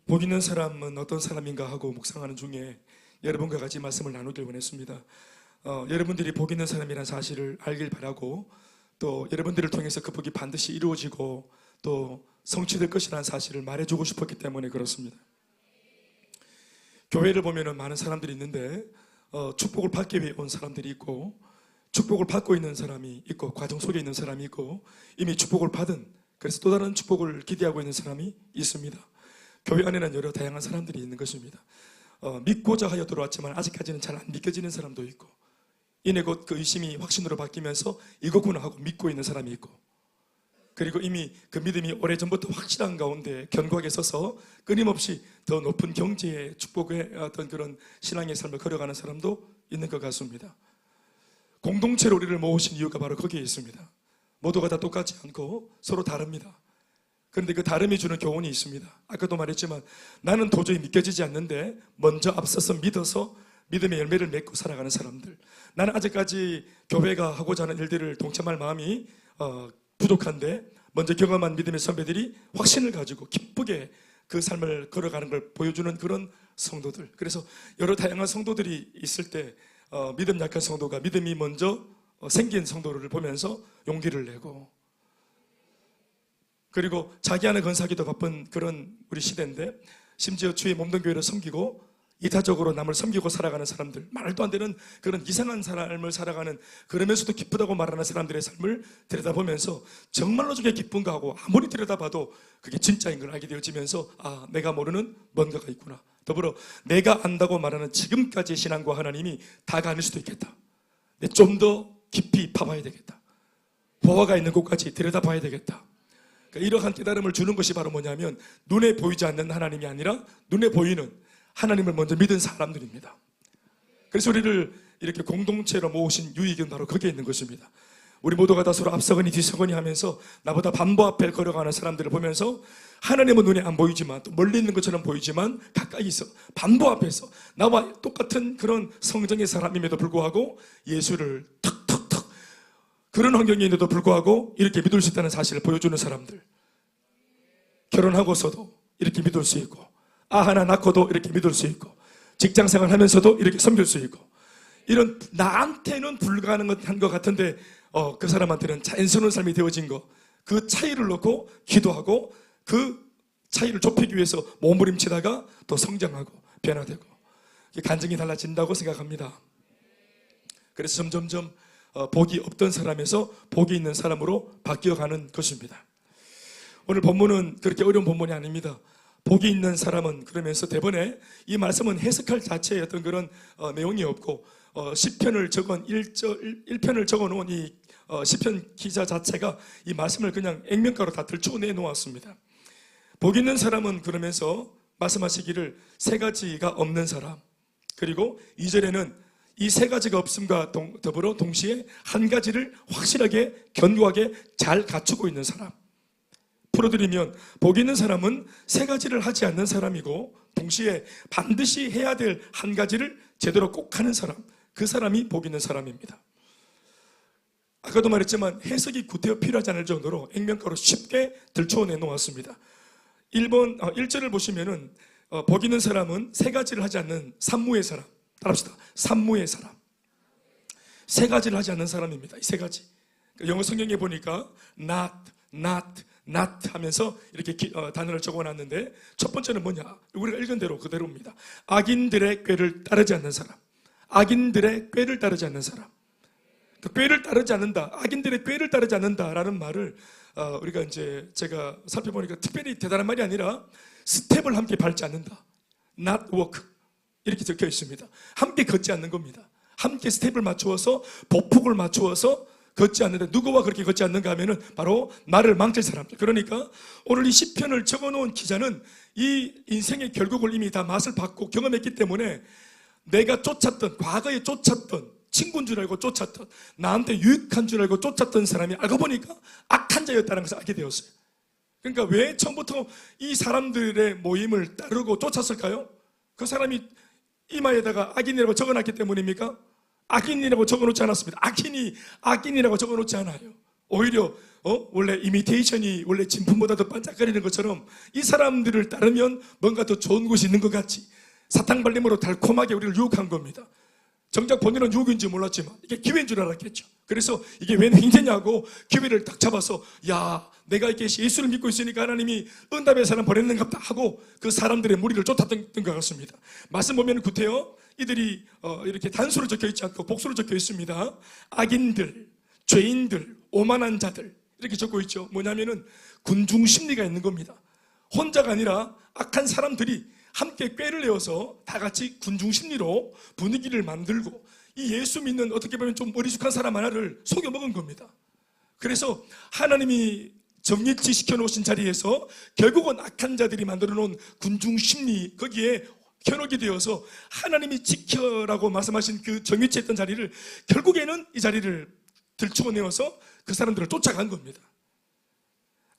복 있는 사람은 어떤 사람인가 하고 묵상하는 중에 여러분과 같이 말씀을 나누길 원했습니다. 여러분들이 복 있는 사람이라는 사실을 알길 바라고, 또 여러분들을 통해서 그 복이 반드시 이루어지고 또 성취될 것이라는 사실을 말해주고 싶었기 때문에 그렇습니다. 교회를 보면 많은 사람들이 있는데 축복을 받기 위해 온 사람들이 있고, 축복을 받고 있는 사람이 있고, 과정 속에 있는 사람이 있고, 이미 축복을 받은, 그래서 또 다른 축복을 기대하고 있는 사람이 있습니다. 교회 안에는 여러 다양한 사람들이 있는 것입니다. 믿고자 하여 들어왔지만 아직까지는 잘 안 믿겨지는 사람도 있고, 이내 곧 그 의심이 확신으로 바뀌면서 이거구나 하고 믿고 있는 사람이 있고, 그리고 이미 그 믿음이 오래전부터 확실한 가운데 견고하게 서서 끊임없이 더 높은 경제의 축복의 어떤 그런 신앙의 삶을 걸어가는 사람도 있는 것 같습니다. 공동체로 우리를 모으신 이유가 바로 거기에 있습니다. 모두가 다 똑같지 않고 서로 다릅니다. 그런데 그 다름이 주는 교훈이 있습니다. 아까도 말했지만 나는 도저히 믿겨지지 않는데 먼저 앞서서 믿어서 믿음의 열매를 맺고 살아가는 사람들, 나는 아직까지 교회가 하고자 하는 일들을 동참할 마음이 부족한데 먼저 경험한 믿음의 선배들이 확신을 가지고 기쁘게 그 삶을 걸어가는 걸 보여주는 그런 성도들. 그래서 여러 다양한 성도들이 있을 때 믿음 약한 성도가 믿음이 먼저 생긴 성도를 보면서 용기를 내고, 그리고 자기 하나 건사기도 바쁜 그런 우리 시대인데 심지어 주의 몸된 교회를 섬기고 이타적으로 남을 섬기고 살아가는 사람들, 말도 안 되는 그런 이상한 삶을 살아가는, 그러면서도 기쁘다고 말하는 사람들의 삶을 들여다보면서 정말로 저게 기쁜가 하고 아무리 들여다봐도 그게 진짜인 걸 알게 되어지면서 내가 모르는 뭔가가 있구나. 더불어 내가 안다고 말하는 지금까지의 신앙과 하나님이 다가 아닐 수도 있겠다. 좀 더 깊이 파봐야 되겠다. 보화가 있는 곳까지 들여다봐야 되겠다. 이러한 깨달음을 주는 것이 바로 뭐냐면 눈에 보이지 않는 하나님이 아니라 눈에 보이는 하나님을 먼저 믿은 사람들입니다. 그래서 우리를 이렇게 공동체로 모으신 유익은 바로 거기에 있는 것입니다. 우리 모두가 다 서로 앞서거니 뒤서거니 하면서 나보다 반보 앞에 걸어가는 사람들을 보면서 하나님은 눈에 안 보이지만 또 멀리 있는 것처럼 보이지만 가까이 있어 반보 앞에서 나와 똑같은 그런 성정의 사람임에도 불구하고 예수를 턱턱턱 그런 환경인데도 불구하고 이렇게 믿을 수 있다는 사실을 보여주는 사람들, 결혼하고서도 이렇게 믿을 수 있고, 하나 낳고도 이렇게 믿을 수 있고, 직장생활 하면서도 이렇게 섬길 수 있고, 이런 나한테는 불가능한 것 같은데 그 사람한테는 자연스러운 삶이 되어진 것, 그 차이를 놓고 기도하고 그 차이를 좁히기 위해서 몸부림치다가 또 성장하고 변화되고 간증이 달라진다고 생각합니다. 그래서 점점점 복이 없던 사람에서 복이 있는 사람으로 바뀌어가는 것입니다. 오늘 본문은 그렇게 어려운 본문이 아닙니다. 복이 있는 사람은, 그러면서 대번에 이 말씀은 해석할 자체의 어떤 그런 내용이 없고 시편을 적은 1편을 적어놓은 이 시편 기자 자체가 이 말씀을 그냥 액면가로 다 들춰내 놓았습니다. 복 있는 사람은 그러면서 말씀하시기를 세 가지가 없는 사람, 그리고 2절에는 이 세 가지가 없음과 더불어 동시에 한 가지를 확실하게 견고하게 잘 갖추고 있는 사람. 풀어드리면 복 있는 사람은 세 가지를 하지 않는 사람이고 동시에 반드시 해야 될 한 가지를 제대로 꼭 하는 사람, 그 사람이 복 있는 사람입니다. 아까도 말했지만 해석이 구태여 필요하지 않을 정도로 액면가로 쉽게 들춰내 놓았습니다. 1절을 보시면은 복 있는 사람은 세 가지를 하지 않는 산무의 사람. 따라합시다. 산무의 사람. 세 가지를 하지 않는 사람입니다. 이 세 가지. 영어 성경에 보니까 not 하면서 이렇게 단어를 적어놨는데 첫 번째는 뭐냐? 우리가 읽은 대로 그대로입니다. 악인들의 꾀를 따르지 않는 사람. 악인들의 꾀를 따르지 않는 사람. 그 꾀를 따르지 않는다. 악인들의 꾀를 따르지 않는다라는 말을 우리가 이제 제가 살펴보니까 특별히 대단한 말이 아니라 스텝을 함께 밟지 않는다. not walk. 이렇게 적혀 있습니다. 함께 걷지 않는 겁니다. 함께 스텝을 맞추어서 보폭을 맞추어서 걷지 않는데 누구와 그렇게 걷지 않는가 하면은 바로 나를 망칠 사람들. 그러니까 오늘 이 시편을 적어놓은 기자는 이 인생의 결국을 이미 다 맛을 봤고 경험했기 때문에 내가 쫓았던, 과거에 쫓았던, 친구인 줄 알고 쫓았던, 나한테 유익한 줄 알고 쫓았던 사람이 알고 보니까 악한 자였다는 것을 알게 되었어요. 그러니까 왜 처음부터 이 사람들의 모임을 따르고 쫓았을까요? 그 사람이 이마에다가 악인이라고 적어놨기 때문입니까? 악인이라고 적어놓지 않았습니다. 악인이라고 적어놓지 않아요. 오히려 원래 이미테이션이 원래 진품보다 더 반짝거리는 것처럼 이 사람들을 따르면 뭔가 더 좋은 것이 있는 것 같이 사탕발림으로 달콤하게 우리를 유혹한 겁니다. 정작 본인은 유혹인지 몰랐지만 이게 기회인 줄 알았겠죠. 그래서 이게 웬 횡재냐고 기회를 딱 잡아서 야, 내가 이렇게 예수를 믿고 있으니까 하나님이 응답의 사람 보냈는갑다 하고 그 사람들의 무리를 쫓았던 것 같습니다. 말씀 보면 구태여 이들이 이렇게 단수로 적혀 있지 않고 복수로 적혀 있습니다. 악인들, 죄인들, 오만한 자들 이렇게 적고 있죠. 뭐냐면은 군중 심리가 있는 겁니다. 혼자가 아니라 악한 사람들이 함께 꾀를 내어서 다 같이 군중 심리로 분위기를 만들고 이 예수 믿는 어떻게 보면 좀 어리숙한 사람 하나를 속여먹은 겁니다. 그래서 하나님이 정립지 시켜놓으신 자리에서 결국은 악한 자들이 만들어 놓은 군중 심리 거기에 현혹이 되어서 하나님이 지켜라고 말씀하신 그 정위치했던 자리를 결국에는 이 자리를 들추어내어서 그 사람들을 쫓아간 겁니다.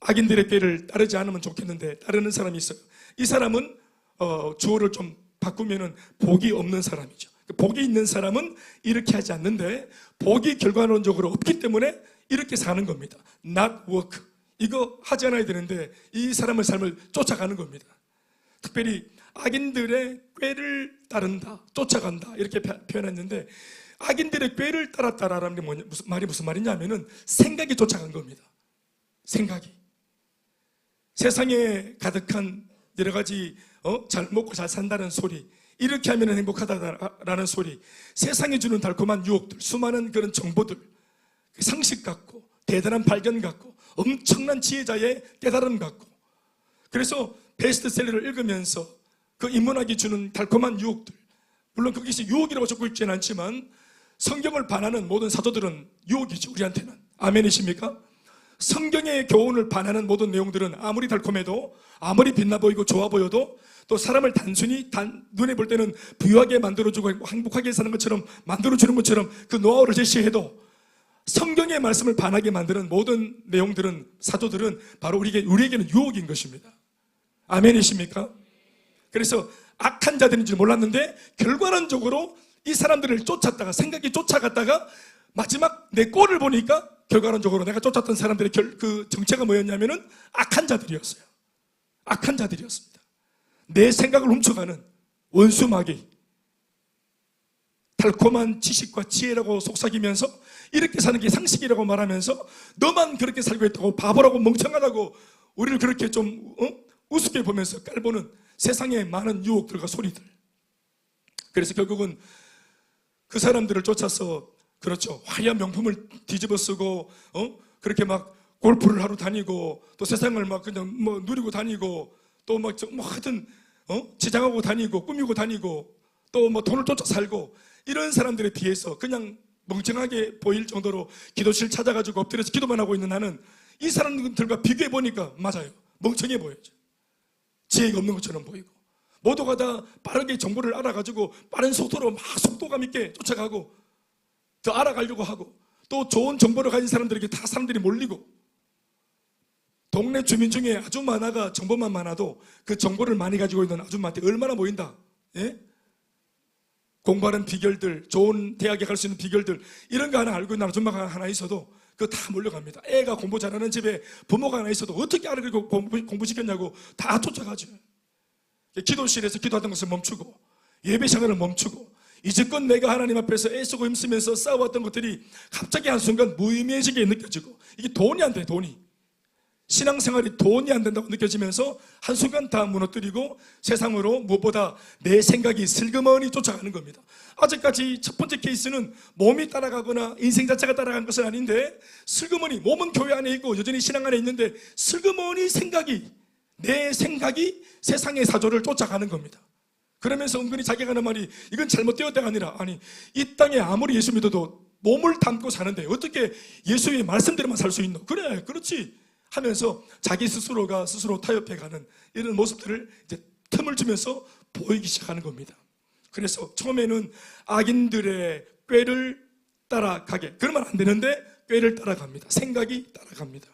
악인들의 꾀를 따르지 않으면 좋겠는데 따르는 사람이 있어요. 이 사람은 주어를 좀 바꾸면은 복이 없는 사람이죠. 복이 있는 사람은 이렇게 하지 않는데 복이 결과론적으로 없기 때문에 이렇게 사는 겁니다. Not work. 이거 하지 않아야 되는데 이 사람의 삶을 쫓아가는 겁니다. 특별히 악인들의 꾀를 따른다, 쫓아간다 이렇게 표현했는데 악인들의 꾀를 따랐다라는 게 무슨 말이냐면은 생각이 쫓아간 겁니다. 생각이. 세상에 가득한 여러 가지 잘 먹고 잘 산다는 소리, 이렇게 하면 행복하다라는 소리, 세상에 주는 달콤한 유혹들, 수많은 그런 정보들, 상식 같고 대단한 발견 같고 엄청난 지혜자의 깨달음 같고, 그래서 베스트셀러를 읽으면서 그 인문학이 주는 달콤한 유혹들, 물론 그것이 유혹이라고 적고 있지는 않지만 성경을 반하는 모든 사도들은 유혹이죠. 우리한테는. 아멘이십니까? 성경의 교훈을 반하는 모든 내용들은 아무리 달콤해도, 아무리 빛나 보이고 좋아 보여도, 또 사람을 단순히 눈에 볼 때는 부유하게 만들어주고 행복하게 사는 것처럼 만들어주는 것처럼 그 노하우를 제시해도 성경의 말씀을 반하게 만드는 모든 내용들은, 사도들은 바로 우리에게는 유혹인 것입니다. 아멘이십니까? 그래서 악한 자들인 줄 몰랐는데 결과론적으로 이 사람들을 쫓았다가, 생각이 쫓아갔다가 마지막 내 꼴을 보니까 결과론적으로 내가 쫓았던 사람들의 그 정체가 뭐였냐면은 악한 자들이었어요. 악한 자들이었습니다. 내 생각을 훔쳐가는 원수 마귀, 달콤한 지식과 지혜라고 속삭이면서 이렇게 사는 게 상식이라고 말하면서 너만 그렇게 살고 있다고, 바보라고 멍청하다고 우리를 그렇게 좀 우습게 보면서 깔보는 세상의 많은 유혹들과 소리들. 그래서 결국은 그 사람들을 쫓아서, 그렇죠, 화려한 명품을 뒤집어 쓰고 그렇게 막 골프를 하러 다니고 또 세상을 막 그냥 뭐 누리고 다니고 또 막 하여튼 지장하고 다니고 꾸미고 다니고 또 뭐 돈을 쫓아 살고, 이런 사람들에 비해서 그냥 멍청하게 보일 정도로 기도실 찾아가지고 엎드려서 기도만 하고 있는 나는 이 사람들과 비교해 보니까 맞아요. 멍청해 보여요. 지혜가 없는 것처럼 보이고, 모두가 다 빠르게 정보를 알아가지고 빠른 속도로 막 속도감 있게 쫓아가고 더 알아가려고 하고, 또 좋은 정보를 가진 사람들에게 다 사람들이 몰리고, 동네 주민 중에 아줌마가 정보만 많아도 그 정보를 많이 가지고 있는 아줌마한테 얼마나 모인다. 예? 공부하는 비결들, 좋은 대학에 갈 수 있는 비결들, 이런 거 하나 알고 있는 아줌마가 하나 있어도 그거 다 몰려갑니다. 애가 공부 잘하는 집에 부모가 하나 있어도 어떻게 알고 공부시켰냐고 다 쫓아가죠. 기도실에서 기도하던 것을 멈추고, 예배 시간을 멈추고, 이제껏 내가 하나님 앞에서 애쓰고 힘쓰면서 싸워왔던 것들이 갑자기 한순간 무의미해지게 느껴지고, 이게 돈이 안 돼, 돈이. 신앙생활이 돈이 안 된다고 느껴지면서 한순간 다 무너뜨리고 세상으로 무엇보다 내 생각이 슬그머니 쫓아가는 겁니다. 아직까지 첫 번째 케이스는 몸이 따라가거나 인생 자체가 따라간 것은 아닌데, 슬그머니 몸은 교회 안에 있고 여전히 신앙 안에 있는데 슬그머니 내 생각이 세상의 사조를 쫓아가는 겁니다. 그러면서 은근히 자기가 하는 말이, 이건 잘못되었다가 아니라, 아니 이 땅에 아무리 예수 믿어도 몸을 담고 사는데 어떻게 예수의 말씀대로만 살 수 있노? 그래, 그렇지 하면서 자기 스스로가 스스로 타협해가는 이런 모습들을 이제 틈을 주면서 보이기 시작하는 겁니다. 그래서 처음에는 악인들의 꾀를 따라가게, 그러면 안 되는데 꾀를 따라갑니다. 생각이 따라갑니다.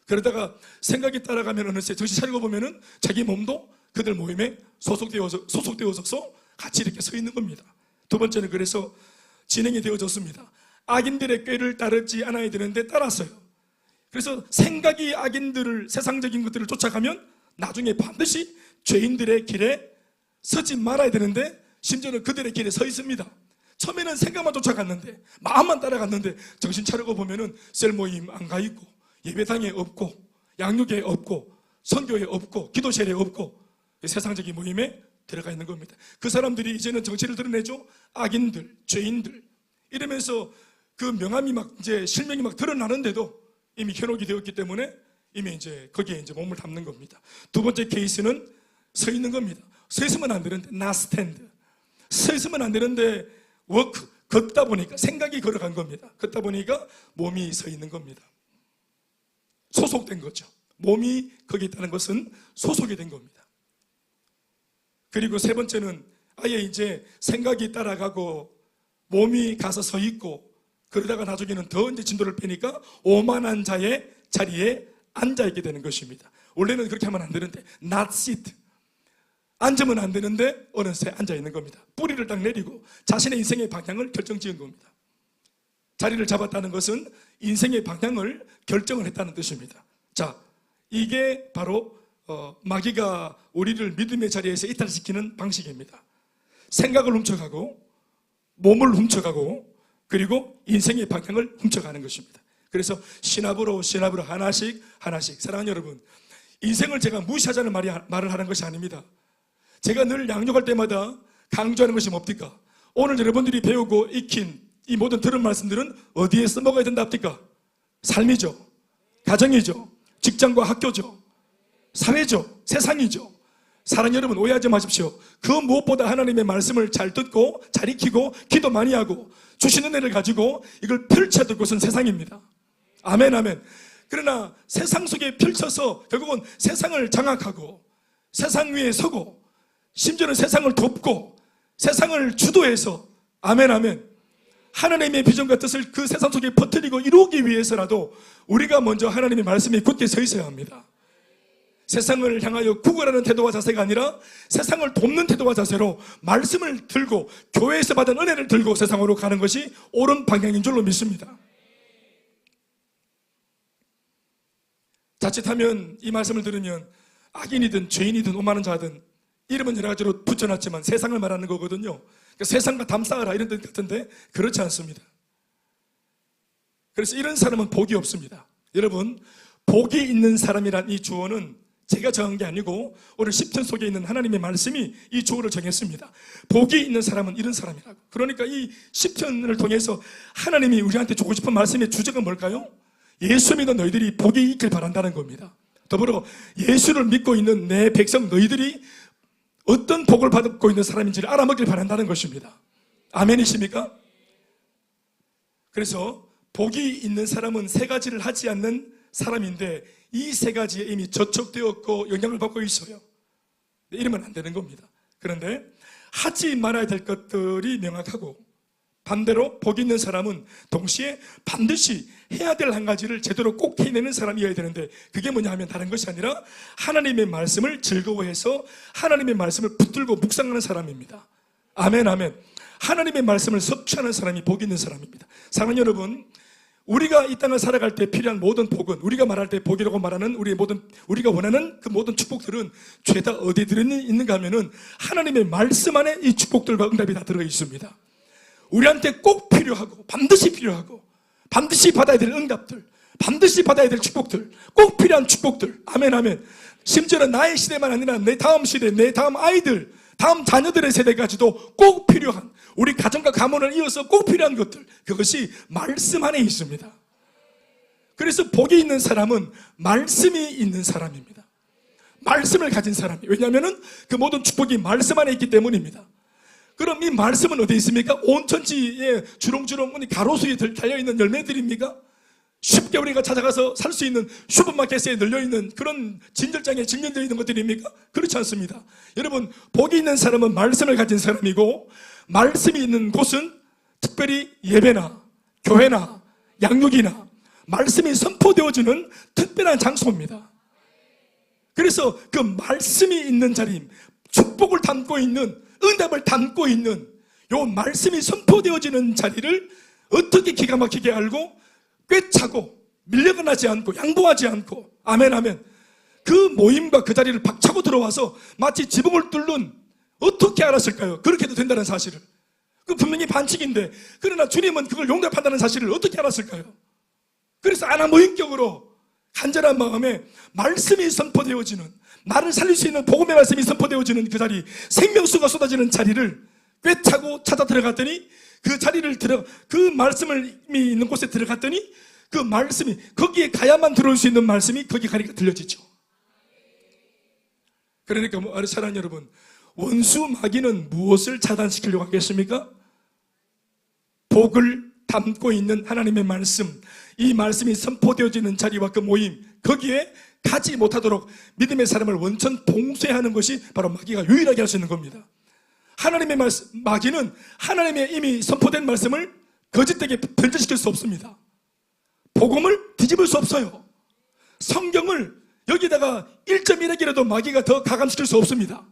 그러다가 생각이 따라가면 어느새 정신 차리고 보면은 자기 몸도 그들 모임에 소속되어서 같이 이렇게 서 있는 겁니다. 두 번째는 그래서 진행이 되어졌습니다. 악인들의 꾀를 따르지 않아야 되는데 따랐어요. 그래서 생각이 악인들을, 세상적인 것들을 쫓아가면 나중에 반드시 죄인들의 길에 서지 말아야 되는데 심지어는 그들의 길에 서 있습니다. 처음에는 생각만 쫓아갔는데, 마음만 따라갔는데 정신 차리고 보면은 셀 모임 안 가 있고, 예배당에 없고, 양육에 없고, 선교에 없고, 기도실에 없고, 세상적인 모임에 들어가 있는 겁니다. 그 사람들이 이제는 정체를 드러내죠. 악인들, 죄인들 이러면서 그 명함이 막 이제 실명이 막 드러나는데도 이미 현혹이 되었기 때문에 이미 이제 거기에 이제 몸을 담는 겁니다. 두 번째 케이스는 서 있는 겁니다. 서 있으면 안 되는데 not stand. 서 있으면 안 되는데 walk. 걷다 보니까 생각이 걸어간 겁니다. 걷다 보니까 몸이 서 있는 겁니다. 소속된 거죠. 몸이 거기 있다는 것은 소속이 된 겁니다. 그리고 세 번째는 아예 이제 생각이 따라가고 몸이 가서 서 있고 그러다가 나중에는 더 이제 진도를 빼니까 오만한 자의 자리에 앉아있게 되는 것입니다. 원래는 그렇게 하면 안 되는데 not sit. 앉으면 안 되는데 어느새 앉아있는 겁니다. 뿌리를 딱 내리고 자신의 인생의 방향을 결정지은 겁니다. 자리를 잡았다는 것은 인생의 방향을 결정을 했다는 뜻입니다. 자, 이게 바로 마귀가 우리를 믿음의 자리에서 이탈시키는 방식입니다. 생각을 훔쳐가고 몸을 훔쳐가고 그리고 인생의 방향을 훔쳐가는 것입니다. 그래서 신압으로 하나씩 사랑하는 여러분, 인생을 제가 무시하자는 말을 하는 것이 아닙니다. 제가 늘 양육할 때마다 강조하는 것이 뭡니까? 오늘 여러분들이 배우고 익힌 이 모든 들은 말씀들은 어디에 써먹어야 된다 합니까? 삶이죠, 가정이죠, 직장과 학교죠, 사회죠, 세상이죠. 사랑하는 여러분, 오해하지 마십시오. 그 무엇보다 하나님의 말씀을 잘 듣고 잘 익히고 기도 많이 하고 주시는 은혜를 가지고 이걸 펼쳐야 될 곳은 세상입니다. 아멘 아멘. 그러나 세상 속에 펼쳐서 결국은 세상을 장악하고 세상 위에 서고 심지어는 세상을 돕고 세상을 주도해서 아멘 아멘 하나님의 비전과 뜻을 그 세상 속에 퍼뜨리고 이루기 위해서라도 우리가 먼저 하나님의 말씀에 굳게 서 있어야 합니다. 세상을 향하여 구걸하는 태도와 자세가 아니라 세상을 돕는 태도와 자세로 말씀을 들고 교회에서 받은 은혜를 들고 세상으로 가는 것이 옳은 방향인 줄로 믿습니다. 자칫하면 이 말씀을 들으면 악인이든 죄인이든 오만한 자든 이름은 여러 가지로 붙여놨지만 세상을 말하는 거거든요. 그러니까 세상과 담쌓아라 이런 뜻 같은데 그렇지 않습니다. 그래서 이런 사람은 복이 없습니다. 여러분, 복이 있는 사람이란 이 주어는 제가 정한 게 아니고 오늘 시편 속에 있는 하나님의 말씀이 이 주어를 정했습니다. 복이 있는 사람은 이런 사람이라고. 그러니까 이 시편을 통해서 하나님이 우리한테 주고 싶은 말씀의 주제가 뭘까요? 예수 믿는 너희들이 복이 있길 바란다는 겁니다. 더불어 예수를 믿고 있는 내 백성 너희들이 어떤 복을 받고 있는 사람인지를 알아먹길 바란다는 것입니다. 아멘이십니까? 그래서 복이 있는 사람은 세 가지를 하지 않는 사람인데 이 세 가지에 이미 저촉되었고 영향을 받고 있어요. 이러면 안 되는 겁니다. 그런데 하지 말아야 될 것들이 명확하고 반대로 복 있는 사람은 동시에 반드시 해야 될 한 가지를 제대로 꼭 해내는 사람이어야 되는데 그게 뭐냐 하면 다른 것이 아니라 하나님의 말씀을 즐거워해서 하나님의 말씀을 붙들고 묵상하는 사람입니다. 아멘 아멘. 하나님의 말씀을 섭취하는 사람이 복 있는 사람입니다. 사랑하는 여러분, 우리가 이 땅을 살아갈 때 필요한 모든 복은 우리가 말할 때 복이라고 말하는 우리가 원하는 그 모든 축복들은 죄다 어디에 들어있는가 하면은 하나님의 말씀 안에 이 축복들과 응답이 다 들어 있습니다. 우리한테 꼭 필요하고 반드시 받아야 될 응답들, 반드시 받아야 될 축복들, 꼭 필요한 축복들. 아멘 아멘. 심지어는 나의 시대만 아니라 내 다음 시대, 내 다음 아이들, 다음 자녀들의 세대까지도 꼭 필요한, 우리 가정과 가문을 이어서 꼭 필요한 것들, 그것이 말씀 안에 있습니다. 그래서 복이 있는 사람은 말씀이 있는 사람입니다. 말씀을 가진 사람이. 왜냐하면 그 모든 축복이 말씀 안에 있기 때문입니다. 그럼 이 말씀은 어디에 있습니까? 온 천지에 주렁주렁 가로수에 달려있는 열매들입니까? 쉽게 우리가 찾아가서 살 수 있는 슈퍼마켓에 널려있는 그런 진열장에 직면되어 있는 것들입니까? 그렇지 않습니다. 여러분, 복이 있는 사람은 말씀을 가진 사람이고 말씀이 있는 곳은 특별히 예배나 교회나 양육이나 말씀이 선포되어지는 특별한 장소입니다. 그래서 그 말씀이 있는 자리, 축복을 담고 있는 응답을 담고 있는 요 말씀이 선포되어지는 자리를 어떻게 기가 막히게 알고 꿰차고 밀려나지 않고 양보하지 않고 아멘 아멘 그 모임과 그 자리를 박차고 들어와서 마치 지붕을 뚫는 어떻게 알았을까요? 그렇게 해도 된다는 사실을. 그 분명히 반칙인데 그러나 주님은 그걸 용납한다는 사실을 어떻게 알았을까요? 그래서 아나무인격으로 간절한 마음에 말씀이 선포되어지는 나를 살릴 수 있는 복음의 말씀이 선포되어지는 그 자리 생명수가 쏟아지는 자리를 꿰차고 찾아 들어갔더니 그 자리를 그 말씀이 있는 곳에 들어갔더니 그 말씀이 거기에 가야만 들어올 수 있는 말씀이 거기 가니까 들려지죠. 그러니까 사랑하는 여러분 원수 마귀는 무엇을 차단시키려고 하겠습니까? 복을 담고 있는 하나님의 말씀 이 말씀이 선포되어지는 자리와 그 모임 거기에 가지 못하도록 믿음의 사람을 원천 봉쇄하는 것이 바로 마귀가 유일하게 할 수 있는 겁니다. 하나님의 말씀, 마귀는 하나님의 이미 선포된 말씀을 거짓되게 변질시킬 수 없습니다. 복음을 뒤집을 수 없어요. 성경을 여기다가 1.1핵이라도 마귀가 더 가감시킬 수 없습니다.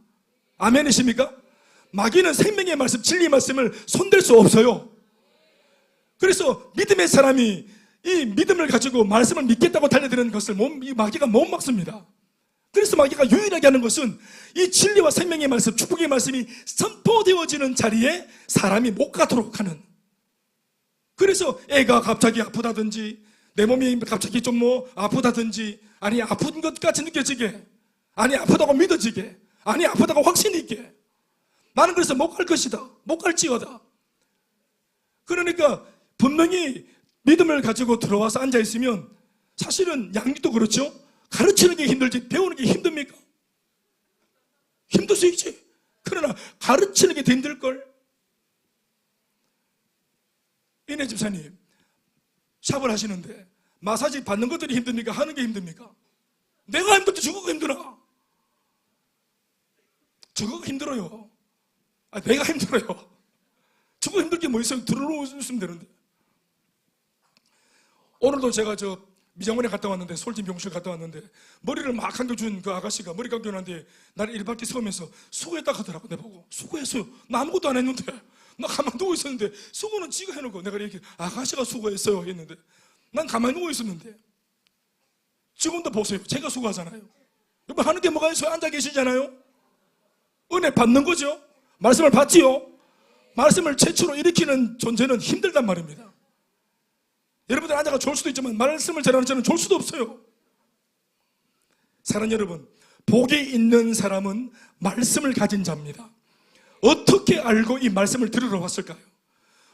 아멘이십니까? 마귀는 생명의 말씀, 진리의 말씀을 손댈 수 없어요. 그래서 믿음의 사람이 이 믿음을 가지고 말씀을 믿겠다고 달려드는 것을 이 마귀가 못 막습니다. 그래서 마귀가 유일하게 하는 것은 이 진리와 생명의 말씀, 축복의 말씀이 선포되어지는 자리에 사람이 못 가도록 하는. 그래서 애가 갑자기 아프다든지 내 몸이 갑자기 좀 아프다든지 아니 아픈 것 같이 느껴지게 아니 아프다고 믿어지게 아니 아프다고 확신이 있게 나는 그래서 못 갈 것이다 못 갈지어다. 그러니까 분명히 믿음을 가지고 들어와서 앉아있으면 사실은 양육도 그렇죠. 가르치는 게 힘들지 배우는 게 힘듭니까? 힘들 수 있지. 그러나 가르치는 게 더 힘들걸. 이내 집사님 샵을 하시는데 마사지 받는 것들이 힘듭니까? 하는 게 힘듭니까? 내가 힘들지 저거가 힘드나? 저거가 힘들어요. 내가 힘들어요. 저거 힘들 게 뭐 있어요? 들어오시면 되는데. 오늘도 제가 미장원에 갔다 왔는데 솔진 병실 갔다 왔는데 머리를 막 감겨준 그 아가씨가 머리 감겨놨는데 나를 일바퀴 세우면서 수고했다 하더라고. 내보고 수고했어요. 나 아무것도 안 했는데 나 가만히 누워 있었는데 수고는 지가 해놓고 내가 이렇게 아가씨가 수고했어요 했는데 난 가만히 누워 있었는데 지금도 보세요. 제가 수고하잖아요. 여러분 하는 게 뭐가 있어요? 앉아 계시잖아요. 은혜 받는 거죠. 말씀을 받지요. 말씀을 최초로 일으키는 존재는 힘들단 말입니다. 여러분들 앉아가 좋을 수도 있지만 말씀을 전하는 저는 좋을 수도 없어요. 사랑하는 여러분, 복이 있는 사람은 말씀을 가진 자입니다. 어떻게 알고 이 말씀을 들으러 왔을까요?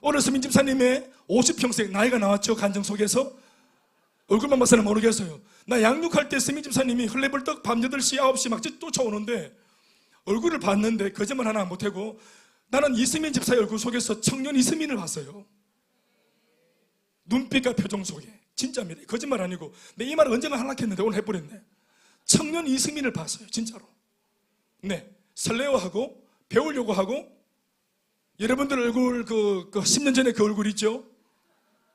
오늘 서민 집사님의 50평생 나이가 나왔죠. 간증 속에서 얼굴만 봐서는 모르겠어요. 나 양육할 때 서민 집사님이 헐레벌떡 밤 8시 9시 막 쫓아오는데 얼굴을 봤는데 거짓말 하나 못하고 나는 이수민 집사의 얼굴 속에서 청년 이수민을 봤어요. 눈빛과 표정 속에 진짜입니다. 거짓말 아니고 내 이 말을 언젠가 하려고 했는데 오늘 해버렸네. 청년 이수민을 봤어요. 진짜로. 네, 설레어하고 배우려고 하고 여러분들 얼굴 그 10년 전에 그 얼굴 있죠?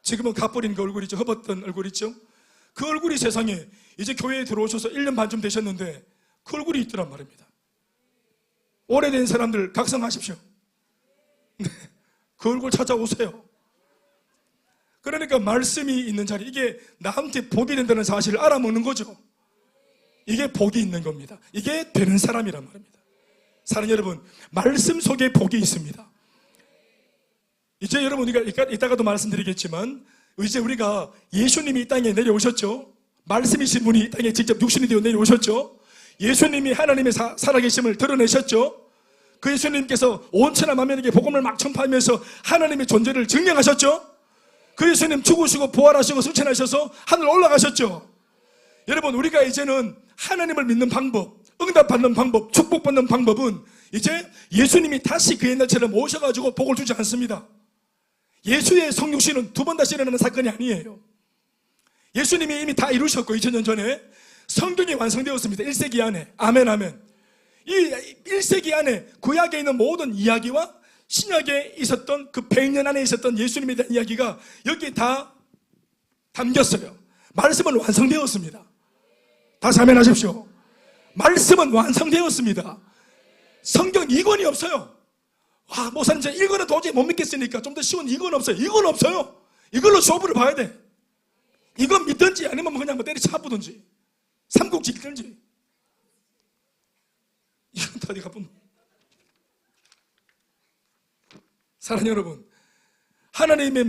지금은 갓버린 그 얼굴 있죠? 허벗던 얼굴 있죠? 그 얼굴이 세상에 이제 교회에 들어오셔서 1년 반쯤 되셨는데 그 얼굴이 있더란 말입니다. 오래된 사람들 각성하십시오. 네, 그 얼굴 찾아오세요. 그러니까 말씀이 있는 자리, 이게 나한테 복이 된다는 사실을 알아먹는 거죠. 이게 복이 있는 겁니다. 이게 되는 사람이란 말입니다. 사랑하는 여러분, 말씀 속에 복이 있습니다. 이제 여러분 이따가도 말씀드리겠지만 이제 우리가 예수님이 이 땅에 내려오셨죠. 말씀이신 분이 이 땅에 직접 육신이 되어 내려오셨죠. 예수님이 하나님의 살아계심을 드러내셨죠. 그 예수님께서 온 천하 만민에게 복음을 막 전파하면서 하나님의 존재를 증명하셨죠. 그 예수님 죽으시고 부활하시고 승천하셔서 하늘 올라가셨죠. 여러분 우리가 이제는 하나님을 믿는 방법, 응답받는 방법, 축복받는 방법은 이제 예수님이 다시 그 옛날처럼 오셔가지고 복을 주지 않습니다. 예수의 성육신은 두 번 다시 일어나는 사건이 아니에요. 예수님이 이미 다 이루셨고 2000년 전에 성경이 완성되었습니다. 1세기 안에. 아멘 아멘. 이 1세기 안에 구약에 있는 모든 이야기와 신약에 있었던 그 100년 안에 있었던 예수님에 대한 이야기가 여기에 다 담겼어요. 말씀은 완성되었습니다. 다시 아멘 하십시오. 말씀은 완성되었습니다. 성경 2권이 없어요. 목사님 제가 이거는 도저히 못 믿겠으니까 좀 더 쉬운 이건 없어요. 이건 없어요. 이걸로 쇼부를 봐야 돼. 이건 믿든지 아니면 그냥 뭐 때리쳐부든지 삼국지 읽든지. 이건 다 어디가 보면. 사랑하는 여러분, 하나님의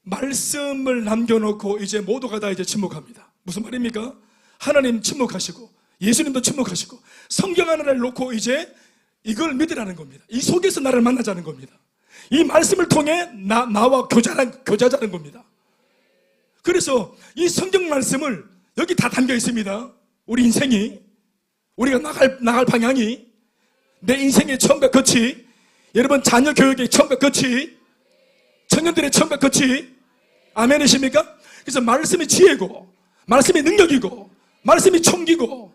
말씀을 남겨놓고 이제 모두가 다 이제 침묵합니다. 무슨 말입니까? 하나님 침묵하시고 예수님도 침묵하시고 성경 하나를 놓고 이제 이걸 믿으라는 겁니다. 이 속에서 나를 만나자는 겁니다. 이 말씀을 통해 나와 교제하자는 겁니다. 그래서 이 성경 말씀을 여기 다 담겨 있습니다. 우리 인생이, 우리가 나갈 방향이, 내 인생의 처음과 끝이, 여러분 자녀 교육의 처음과 끝이, 청년들의 처음과 끝이, 아멘이십니까? 그래서 말씀이 지혜고, 말씀이 능력이고, 말씀이 총기고,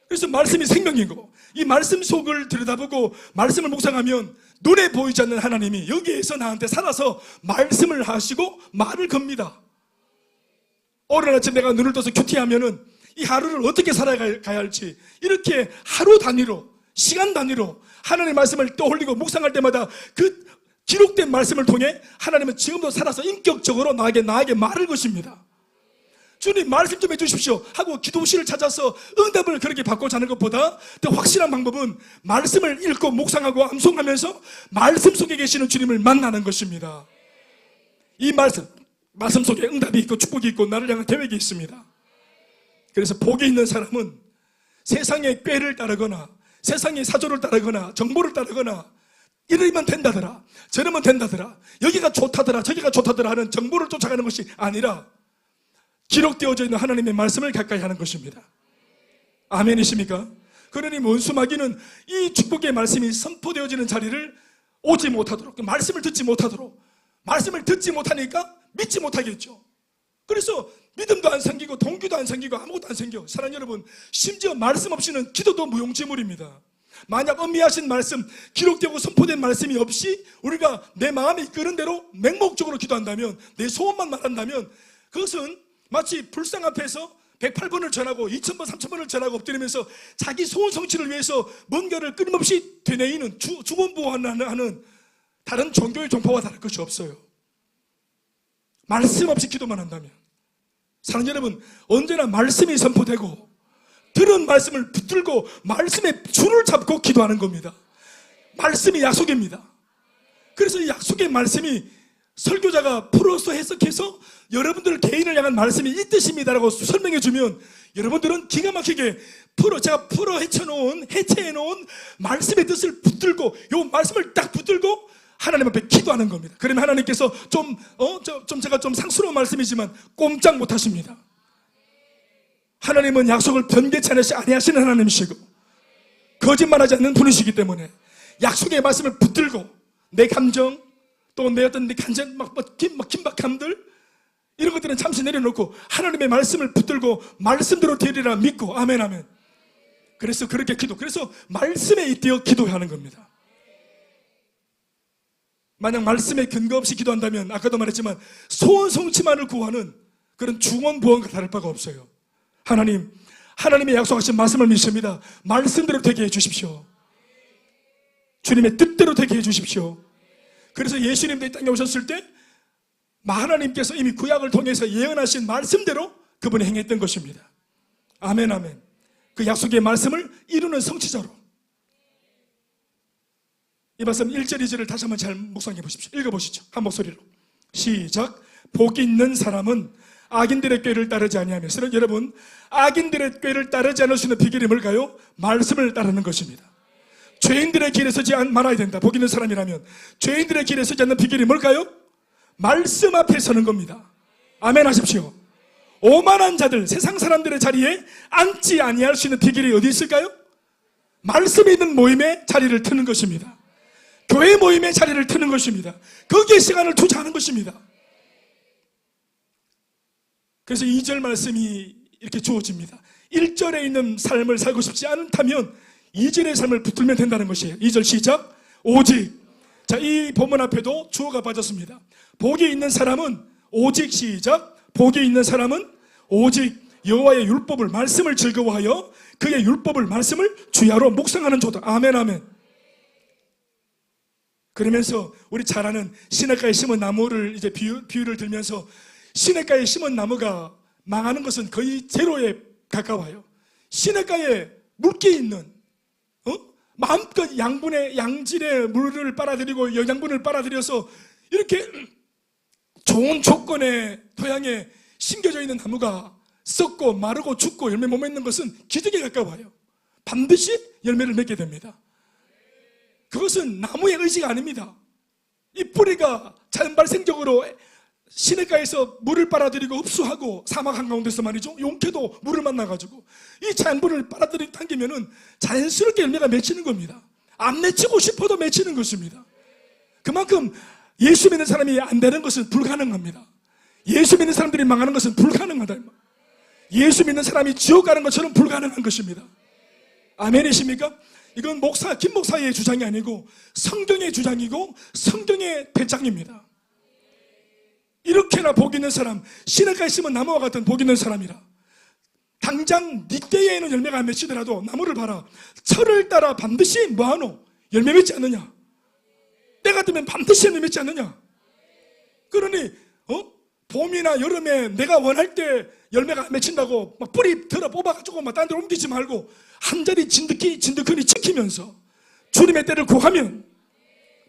그래서 말씀이 생명이고, 이 말씀 속을 들여다보고 말씀을 묵상하면 눈에 보이지 않는 하나님이 여기에서 나한테 살아서 말씀을 하시고 말을 겁니다. 오늘 아침 내가 눈을 떠서 큐티하면은 이 하루를 어떻게 살아가야 할지 이렇게 하루 단위로, 시간 단위로 하나님의 말씀을 떠올리고 묵상할 때마다 그 기록된 말씀을 통해 하나님은 지금도 살아서 인격적으로 나에게 말을 것입니다. 주님 말씀 좀 해주십시오 하고 기도실을 찾아서 응답을 그렇게 받고자 하는 것보다 더 확실한 방법은 말씀을 읽고 묵상하고 암송하면서 말씀 속에 계시는 주님을 만나는 것입니다. 이 말씀 속에 응답이 있고 축복이 있고 나를 향한 계획이 있습니다. 그래서 복이 있는 사람은 세상의 꾀를 따르거나 세상의 사조를 따르거나 정보를 따르거나 이러면 된다더라, 저러면 된다더라, 여기가 좋다더라, 저기가 좋다더라 하는 정보를 쫓아가는 것이 아니라 기록되어져 있는 하나님의 말씀을 가까이 하는 것입니다. 아멘이십니까? 그러니 원수마귀는 이 축복의 말씀이 선포되어지는 자리를 오지 못하도록, 말씀을 듣지 못하도록, 말씀을 듣지 못하니까 믿지 못하겠죠. 그래서 믿음도 안 생기고 동기도 안 생기고 아무것도 안 생겨. 사랑하는 여러분, 심지어 말씀 없이는 기도도 무용지물입니다. 만약 엄미하신 말씀, 기록되고 선포된 말씀이 없이 우리가 내 마음이 이끄는 대로 맹목적으로 기도한다면, 내 소원만 말한다면 그것은 마치 불상 앞에서 108번을 전하고 2000번, 3000번을 전하고 엎드리면서 자기 소원 성취를 위해서 뭔가를 끊임없이 되뇌이는 주문부원하는 다른 종교의 종파와 다를 것이 없어요. 말씀 없이 기도만 한다면. 사랑하는 여러분, 언제나 말씀이 선포되고 들은 말씀을 붙들고 말씀의 줄을 잡고 기도하는 겁니다. 말씀이 약속입니다. 그래서 이 약속의 말씀이 설교자가 풀어서 해석해서 여러분들 개인을 향한 말씀이 이 뜻입니다라고 설명해 주면 여러분들은 기가 막히게 제가 해체해놓은 말씀의 뜻을 붙들고 이 말씀을 딱 붙들고 하나님 앞에 기도하는 겁니다. 그러면 하나님께서 제가 좀 상스러운 말씀이지만 꼼짝 못 하십니다. 하나님은 약속을 변개치 아니하시는 하나님이시고 거짓말하지 않는 분이시기 때문에 약속의 말씀을 붙들고 내 감정 또 내 어떤 내 간절 긴박함들 이런 것들은 잠시 내려놓고 하나님의 말씀을 붙들고 말씀대로 되리라 믿고 아멘 아멘. 그래서 그렇게 그래서 말씀에 잇대어 기도하는 겁니다. 만약 말씀에 근거 없이 기도한다면 아까도 말했지만 소원 성취만을 구하는 그런 중원부원과 다를 바가 없어요. 하나님의 약속하신 말씀을 믿습니다. 말씀대로 되게 해주십시오. 주님의 뜻대로 되게 해주십시오. 그래서 예수님도 이 땅에 오셨을 때 하나님께서 이미 구약을 통해서 예언하신 말씀대로 그분이 행했던 것입니다. 아멘 아멘. 그 약속의 말씀을 이루는 성취자로. 이 말씀 1절 2절을 다시 한번 잘 묵상해 보십시오. 읽어보시죠. 한 목소리로 시작. 복이 있는 사람은 악인들의 꾀를 따르지 아니하며. 여러분, 악인들의 꾀를 따르지 않을 수 있는 비결이 뭘까요? 말씀을 따르는 것입니다. 죄인들의 길에 서지 말아야 된다. 복 있는 사람이라면 죄인들의 길에 서지 않는 비결이 뭘까요? 말씀 앞에 서는 겁니다. 아멘 하십시오. 오만한 자들, 세상 사람들의 자리에 앉지 아니할 수 있는 비결이 어디 있을까요? 말씀이 있는 모임에 자리를 트는 것입니다. 교회 모임에 자리를 트는 것입니다. 거기에 시간을 투자하는 것입니다. 그래서 2절 말씀이 이렇게 주어집니다. 1절에 있는 삶을 살고 싶지 않다면 2절의 삶을 붙들면 된다는 것이에요. 2절 시작. 오직. 자, 이 본문 앞에도 주어가 빠졌습니다. 복이 있는 사람은 오직 시작. 복이 있는 사람은 오직 여호와의 율법을 말씀을 즐거워하여 그의 율법을 말씀을 주야로 묵상하는 조다. 아멘 아멘. 그러면서 우리 잘 아는 시냇가에 심은 나무를 이제 비유를 들면서 시냇가에 심은 나무가 망하는 것은 거의 제로에 가까워요. 시냇가에 물기 있는 마음껏 양질의 물을 빨아들이고 영양분을 빨아들여서 이렇게 좋은 조건의 토양에 심겨져 있는 나무가 썩고 마르고 죽고 열매 못 맺는 것은 기적에 가까워요. 반드시 열매를 맺게 됩니다. 그것은 나무의 의지가 아닙니다. 이 뿌리가 자연발생적으로 시냇가에서 물을 빨아들이고 흡수하고 사막 한가운데서 말이죠, 용케도 물을 만나가지고 이 자연물을 빨아들이고 당기면은 자연스럽게 열매가 맺히는 겁니다. 안 맺히고 싶어도 맺히는 것입니다. 그만큼 예수 믿는 사람이 안 되는 것은 불가능합니다. 예수 믿는 사람들이 망하는 것은 불가능하다. 예수 믿는 사람이 지옥 가는 것처럼 불가능한 것입니다. 아멘이십니까? 이건 김 목사의 주장이 아니고 성경의 주장이고 성경의 배짱입니다. 이렇게나 복 있는 사람, 시냇가에 심은 나무와 같은 복 있는 사람이라. 당장 네 때에는 열매가 안 맺히더라도 나무를 봐라. 철을 따라 반드시 뭐하노? 열매 맺지 않느냐? 때가 되면 반드시 열매 맺지 않느냐? 그러니 봄이나 여름에 내가 원할 때 열매가 안 맺힌다고 막 뿌리 들어 뽑아가지고 막 딴 데로 옮기지 말고 한 자리 진득하니 지키면서 주님의 때를 구하면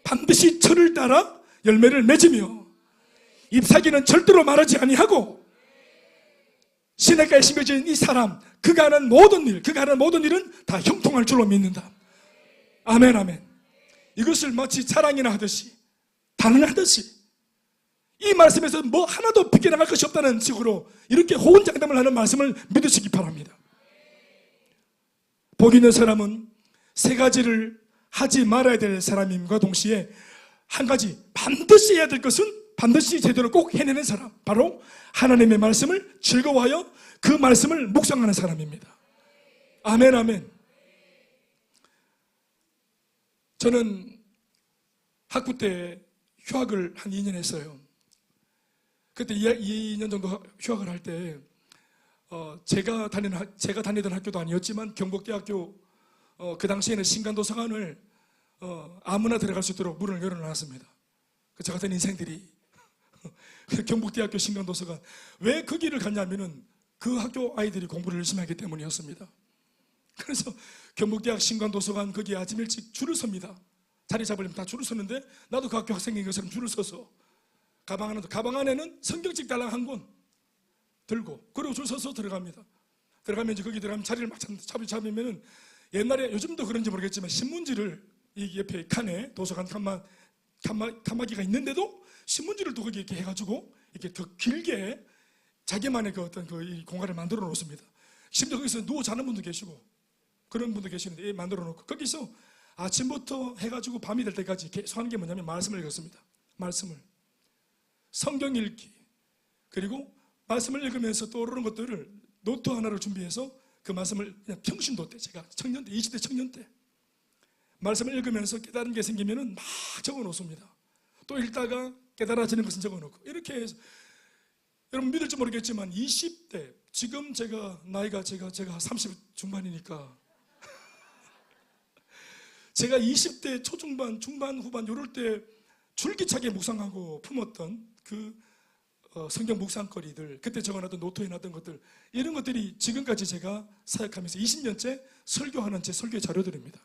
반드시 철을 따라 열매를 맺으며 잎사귀는 절대로 마르지 아니하고 시냇가에 심겨진 이 사람, 그가 하는 모든 일은 다 형통할 줄로 믿는다. 아멘, 아멘. 이것을 마치 자랑이나 하듯이 단언하듯이 이 말씀에서 뭐 하나도 비껴나갈 것이 없다는 식으로 이렇게 호언장담을 하는 말씀을 믿으시기 바랍니다. 복 있는 사람은 세 가지를 하지 말아야 될 사람임과 동시에 한 가지 반드시 해야 될 것은 반드시 제대로 꼭 해내는 사람, 바로 하나님의 말씀을 즐거워하여 그 말씀을 묵상하는 사람입니다. 아멘, 아멘. 저는 학부 때 휴학을 한 2년 했어요. 그때 2년 정도 휴학을 할 때 제가 다니던 학교도 아니었지만 경북대학교 그 당시에는 신간도서관을 아무나 들어갈 수 있도록 문을 열어놨습니다. 저 같은 인생들이 경북대학교 신간도서관, 왜 그 길을 갔냐면은 그 학교 아이들이 공부를 열심히 하기 때문이었습니다. 그래서 경북대학 신간도서관 거기 아침 일찍 줄을 섭니다. 자리 잡으려면 다 줄을 섰는데 나도 그 학교 학생인 것처럼 줄을 서서 가방 안에는 성경책 달랑 한 권 들고 그리고 줄 서서 들어갑니다. 들어가면 이제 거기 들어가면 자리를 막 잡으면은 옛날에 요즘도 그런지 모르겠지만 신문지를 이 옆에 칸에 도서관 칸막이가 있는데도 신문지를 또 거기 이렇게 해가지고 이렇게 더 길게 자기만의 그 어떤 그 공간을 만들어 놓습니다. 심지어 거기서 누워 자는 분도 계시고 그런 분도 계시는데 만들어 놓고 거기서 아침부터 해가지고 밤이 될 때까지 계속 하는 게 뭐냐면 말씀을 읽었습니다. 말씀을 성경 읽기, 그리고 말씀을 읽으면서 떠오르는 것들을 노트 하나를 준비해서 그 말씀을 그냥 평신도 때, 제가 청년 때, 20대 청년 때 말씀을 읽으면서 깨달은 게 생기면은 막 적어 놓습니다. 또 읽다가 깨달아지는 것은 적어 놓고 이렇게 해서 여러분 믿을지 모르겠지만 20대, 지금 나이가 제가 30 중반이니까 제가 20대 초중반, 중반, 후반 이럴 때 줄기차게 묵상하고 품었던 그 성경 묵상거리들, 그때 적어놨던 노트에 놨던 것들, 이런 것들이 지금까지 제가 사역하면서 20년째 설교하는 제 설교의 자료들입니다.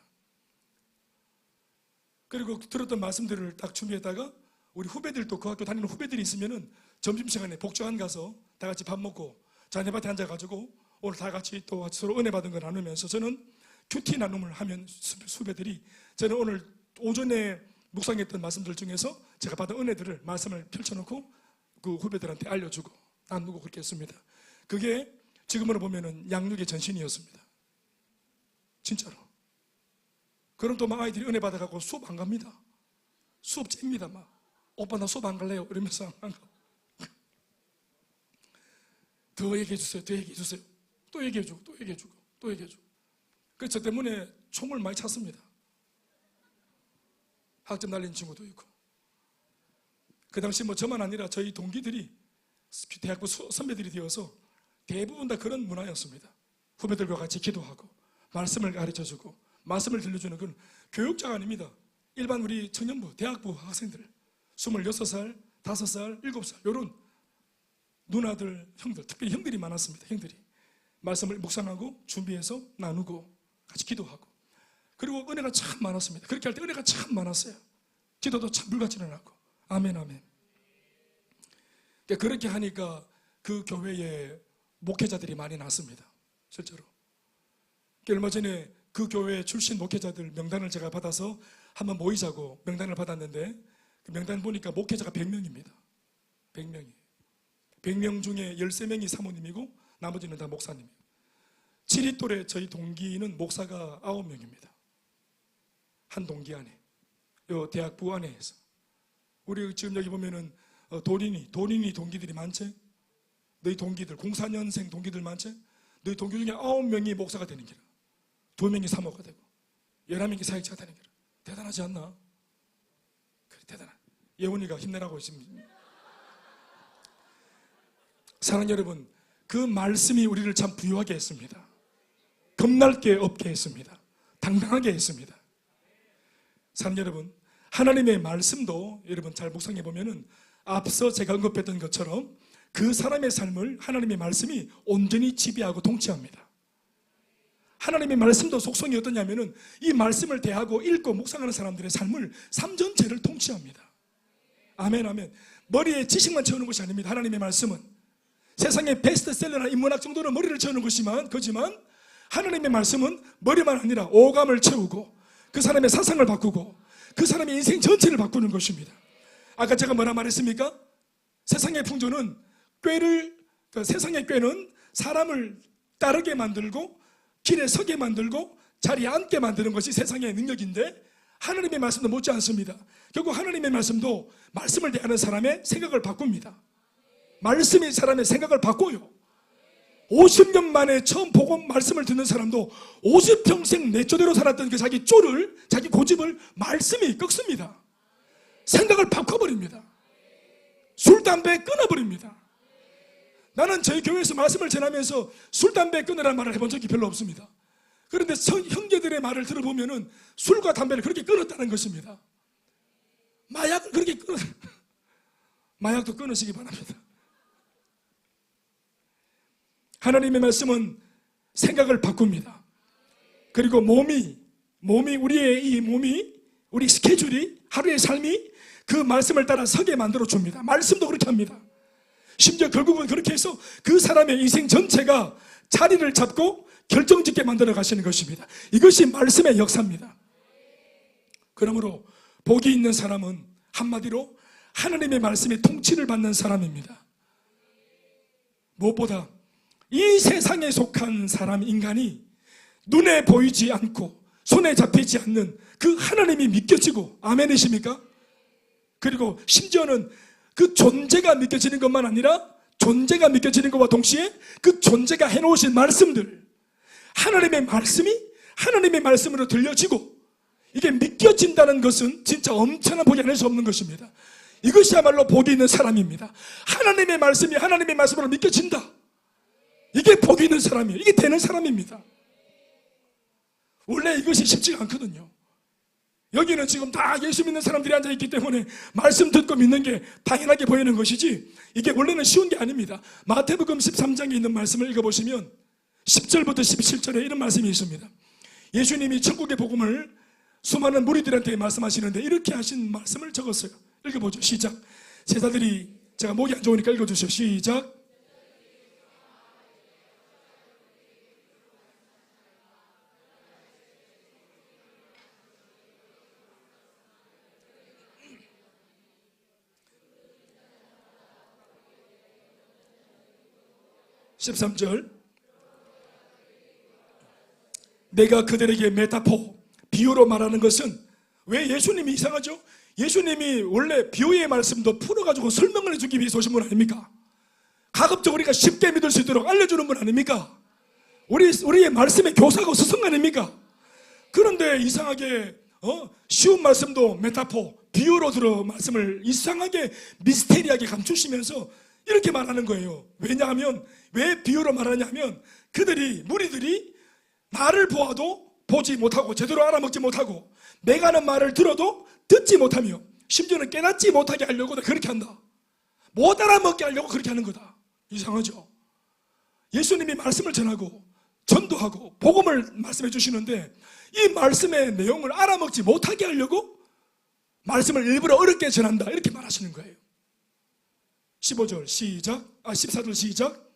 그리고 들었던 말씀들을 딱 준비했다가 우리 후배들도 그 학교 다니는 후배들이 있으면은 점심시간에 복주한 가서 다 같이 밥 먹고 자네밭에 앉아가지고 오늘 다 같이 또 서로 은혜 받은 거 나누면서 저는 큐티 나눔을 하면 후배들이 저는 오늘 오전에 묵상했던 말씀들 중에서 제가 받은 은혜들을 말씀을 펼쳐놓고 그 후배들한테 알려주고 나누고 그렇게 했습니다. 그게 지금으로 보면은 양육의 전신이었습니다. 진짜로. 그럼 또 막 아이들이 은혜 받아가고 수업 안 갑니다. 수업 잽니다. 막 오빠 나 수업 안 갈래요 이러면서 안 가고. 더 얘기해 주세요. 더 얘기해 주세요. 또 얘기해 주고 또 얘기해 주고 또 얘기해 주고. 그래서 저 때문에 총을 많이 찼습니다. 학점 날린 친구도 있고. 그 당시 뭐 저만 아니라 저희 동기들이 대학부 선배들이 되어서 대부분 다 그런 문화였습니다. 후배들과 같이 기도하고 말씀을 가르쳐주고 말씀을 들려주는 건 교육자가 아닙니다. 일반 우리 청년부, 대학부 학생들 26살, 5살, 7살 이런 누나들, 형들, 특별히 형들이 많았습니다. 형들이 말씀을 묵상하고 준비해서 나누고 같이 기도하고, 그리고 은혜가 참 많았습니다. 그렇게 할 때 은혜가 참 많았어요. 기도도 참 물같이 일어나고. 아멘, 아멘. 그렇게 하니까 그 교회에 목회자들이 많이 났습니다. 실제로. 얼마 전에 그 교회 출신 목회자들 명단을 제가 받아서 한번 모이자고 명단을 받았는데, 그 명단 보니까 목회자가 100명입니다. 100명이. 100명 중에 13명이 사모님이고 나머지는 다 목사님이에요. 7위 또래 저희 동기는 목사가 9명입니다. 한 동기 안에, 요 대학부 안에서. 우리 지금 여기 보면은 도린이 동기들이 많지? 너희 동기들, 04년생 동기들 많지? 너희 동기 중에 9명이 목사가 되는 기라. 2명이 사모가 되고 11명이 사역자가 되는 기라. 대단하지 않나? 그래, 대단한. 예원이가 힘내라고 지금. 사랑하는 여러분, 그 말씀이 우리를 참 부유하게 했습니다. 겁날 게 없게 했습니다. 당당하게 했습니다. 사랑하는 여러분, 하나님의 말씀도 여러분 잘 묵상해 보면은 앞서 제가 언급했던 것처럼 그 사람의 삶을 하나님의 말씀이 온전히 지배하고 통치합니다. 하나님의 말씀도 속성이 어떠냐면은 이 말씀을 대하고 읽고 묵상하는 사람들의 삶을 삶 전체를 통치합니다. 아멘, 아멘. 머리에 지식만 채우는 것이 아닙니다. 하나님의 말씀은 세상의 베스트셀러나 인문학 정도는 머리를 채우는 것이지만 하나님의 말씀은 머리만 아니라 오감을 채우고 그 사람의 사상을 바꾸고 그 사람의 인생 전체를 바꾸는 것입니다. 아까 제가 뭐라 말했습니까? 세상의 풍조는 세상의 꾀는 사람을 따르게 만들고 길에 서게 만들고 자리에 앉게 만드는 것이 세상의 능력인데, 하나님의 말씀도 못지 않습니다. 결국 하나님의 말씀도 말씀을 대하는 사람의 생각을 바꿉니다. 말씀이 사람의 생각을 바꿔요. 50년 만에 처음 복음 말씀을 듣는 사람도 50평생 내조대로 살았던 그 자기 쪼를, 자기 고집을 말씀이 꺾습니다. 생각을 바꿔버립니다. 술, 담배 끊어버립니다. 나는 저희 교회에서 말씀을 전하면서 술, 담배 끊으라는 말을 해본 적이 별로 없습니다. 그런데 형제들의 말을 들어보면은 술과 담배를 그렇게 끊었다는 것입니다. 마약을 그렇게 마약도 끊으시기 바랍니다. 하나님의 말씀은 생각을 바꿉니다. 그리고 우리 스케줄이, 하루의 삶이 그 말씀을 따라 서게 만들어 줍니다. 말씀도 그렇게 합니다. 심지어 결국은 그렇게 해서 그 사람의 인생 전체가 자리를 잡고 결정짓게 만들어 가시는 것입니다. 이것이 말씀의 역사입니다. 그러므로 복이 있는 사람은 한마디로 하나님의 말씀에 통치를 받는 사람입니다. 무엇보다 이 세상에 속한 사람, 인간이 눈에 보이지 않고 손에 잡히지 않는 그 하나님이 믿겨지고, 아멘이십니까? 그리고 심지어는 그 존재가 믿겨지는 것만 아니라 존재가 믿겨지는 것과 동시에 그 존재가 해놓으신 말씀들, 하나님의 말씀이 하나님의 말씀으로 들려지고, 이게 믿겨진다는 것은 진짜 엄청난 복이 아닐 수 없는 것입니다. 이것이야말로 복이 있는 사람입니다. 하나님의 말씀이 하나님의 말씀으로 믿겨진다. 이게 복이 있는 사람이에요. 이게 되는 사람입니다. 원래 이것이 쉽지가 않거든요. 여기는 지금 다 예수 믿는 사람들이 앉아있기 때문에 말씀 듣고 믿는 게 당연하게 보이는 것이지, 이게 원래는 쉬운 게 아닙니다. 마태복음 13장에 있는 말씀을 읽어보시면 10절부터 17절에 이런 말씀이 있습니다. 예수님이 천국의 복음을 수많은 무리들한테 말씀하시는데 이렇게 하신 말씀을 적었어요. 읽어보죠. 시작. 제자들이, 제가 목이 안 좋으니까 읽어주세요. 시작. (13절) 내가 그들에게 메타포, 비유로 말하는 것은, 왜 예수님이 이상하죠? 예수님이 원래 비유의 말씀도 풀어가지고 설명을 해주기 위해서 오신 분 아닙니까? 가급적 우리가 쉽게 믿을 수 있도록 알려주는 분 아닙니까? 우리의 말씀의 교사고 스승 아닙니까? 그런데 이상하게 쉬운 말씀도 메타포, 비유로 들어 말씀을 이상하게 미스테리하게 감추시면서 이렇게 말하는 거예요. 왜냐하면, 왜 비유로 말하냐면, 무리들이 나를 보아도 보지 못하고 제대로 알아먹지 못하고 내가 하는 말을 들어도 듣지 못하며 심지어는 깨닫지 못하게 하려고 그렇게 한다. 못 알아먹게 하려고 그렇게 하는 거다. 이상하죠? 예수님이 말씀을 전하고 전도하고 복음을 말씀해 주시는데 이 말씀의 내용을 알아먹지 못하게 하려고 말씀을 일부러 어렵게 전한다, 이렇게 말하시는 거예요. 15절 시작. 14절 시작.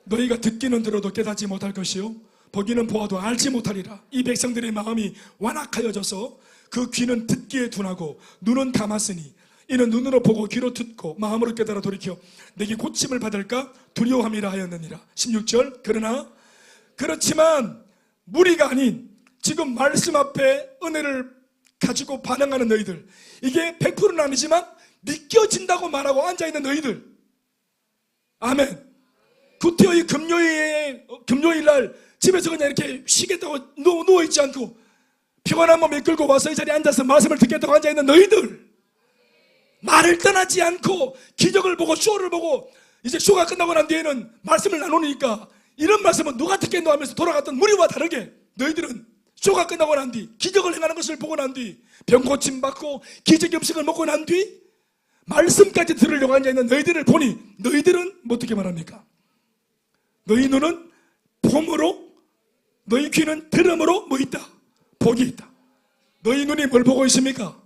너희가 듣기는 들어도 깨닫지 못할 것이요 보기는 보아도 알지 못하리라. 이 백성들의 마음이 완악하여져서 그 귀는 듣기에 둔하고 눈은 감았으니 이는 눈으로 보고 귀로 듣고 마음으로 깨달아 돌이켜 내게 고침을 받을까 두려워함이라 하였느니라. 16절 그러나 그렇지만 무리가 아닌 지금 말씀 앞에 은혜를 가지고 반응하는 너희들, 이게 100%는 아니지만 믿겨진다고 말하고 앉아있는 너희들, 아멘. 구태의 금요일날 집에서 그냥 이렇게 쉬겠다고 누워있지 않고 피곤한 몸 이끌고 와서 이 자리에 앉아서 말씀을 듣겠다고 앉아있는 너희들, 말을 떠나지 않고 기적을 보고 쇼를 보고 이제 쇼가 끝나고 난 뒤에는 말씀을 나누니까 이런 말씀은 누가 듣겠노 하면서 돌아갔던 무리와 다르게 너희들은 쇼가 끝나고 난 뒤 기적을 행하는 것을 보고 난 뒤 병 고침 받고 기적 음식을 먹고 난 뒤 말씀까지 들으려고 앉아있는 너희들을 보니 너희들은 어떻게 말합니까? 너희 눈은 봄으로 너희 귀는 들음으로 뭐 있다? 복이 있다. 너희 눈이 뭘 보고 있습니까?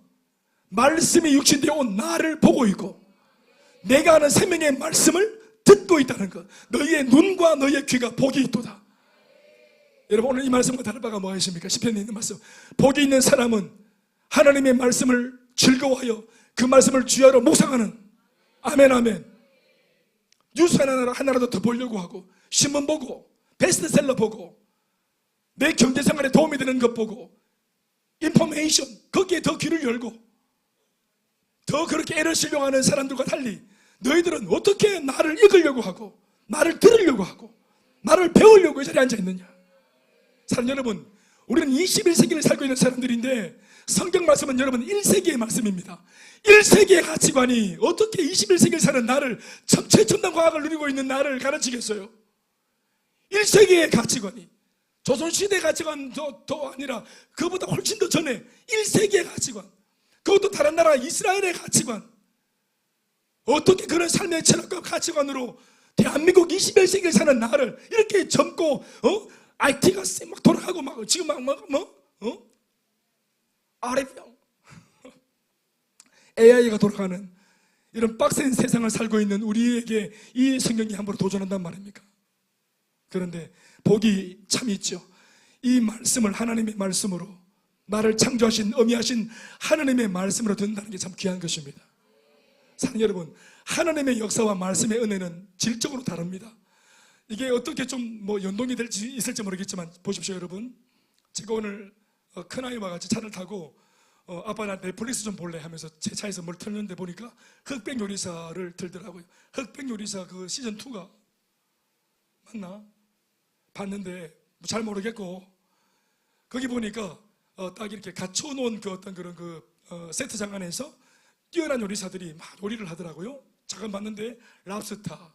말씀이 육신되어 온 나를 보고 있고 내가 하는 생명의 말씀을 듣고 있다는 것. 너희의 눈과 너희의 귀가 복이 있도다. 여러분 오늘 이 말씀과 다를 바가 뭐가 있습니까? 시편에 있는 말씀, 복이 있는 사람은 하나님의 말씀을 즐거워하여 그 말씀을 주야로 묵상하는, 아멘 아멘. 뉴스 하나라도 더 보려고 하고 신문 보고 베스트셀러 보고 내 경제생활에 도움이 되는 것 보고 인포메이션 거기에 더 귀를 열고 더 그렇게 애를 쓰려고 하는 사람들과 달리 너희들은 어떻게 나를 읽으려고 하고 나를 들으려고 하고 나를 배우려고 이 자리에 앉아있느냐. 사랑 여러분, 우리는 21세기를 살고 있는 사람들인데 성경 말씀은 여러분 1세기의 말씀입니다. 1세기의 가치관이 어떻게 21세기를 사는 나를, 최첨단 과학을 누리고 있는 나를 가르치겠어요? 1세기의 가치관이 조선시대 가치관도 아니라 그보다 훨씬 더 전에 1세기의 가치관, 그것도 다른 나라 이스라엘의 가치관, 어떻게 그런 삶의 철학과 가치관으로 대한민국 21세기를 사는 나를 이렇게 젊고 IT가 막 돌아가고 막 지금 아래병 AI가 돌아가는 이런 빡센 세상을 살고 있는 우리에게 이 성경이 함부로 도전한단 말입니까? 그런데 복이 참 있죠. 이 말씀을 하나님의 말씀으로 나를 창조하신 어미하신 하나님의 말씀으로 듣는다는 게 참 귀한 것입니다. 사랑 여러분, 하나님의 역사와 말씀의 은혜는 질적으로 다릅니다. 이게 어떻게 좀 연동이 될지 있을지 모르겠지만 보십시오 여러분. 제가 오늘 큰아이와 같이 차를 타고 아빠 나 넷플릭스 좀 볼래 하면서 제 차에서 뭘 틀는데 보니까 흑백 요리사를 틀더라고요. 흑백 요리사 그 시즌2가 맞나? 봤는데 잘 모르겠고 거기 보니까 딱 이렇게 갖춰놓은 그 어떤 그런 세트장 안에서 뛰어난 요리사들이 막 요리를 하더라고요. 잠깐 봤는데 랍스타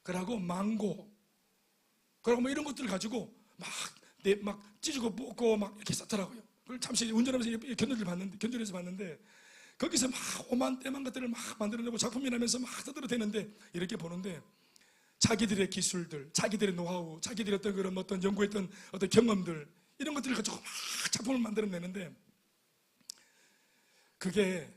그러고 망고 그러고 뭐 이런 것들을 가지고 막 찢고 볶고 막 이렇게 썼더라고요. 그걸 잠시 운전하면서 견조리에서 봤는데 거기서 막 오만 때만 것들을 막 만들어내고 작품이라면서 막 떠들어대는데 이렇게 보는데 자기들의 기술들, 자기들의 노하우, 자기들의 어떤 그런 어떤 연구했던 어떤 경험들 이런 것들을 가지고 막 작품을 만들어내는데 그게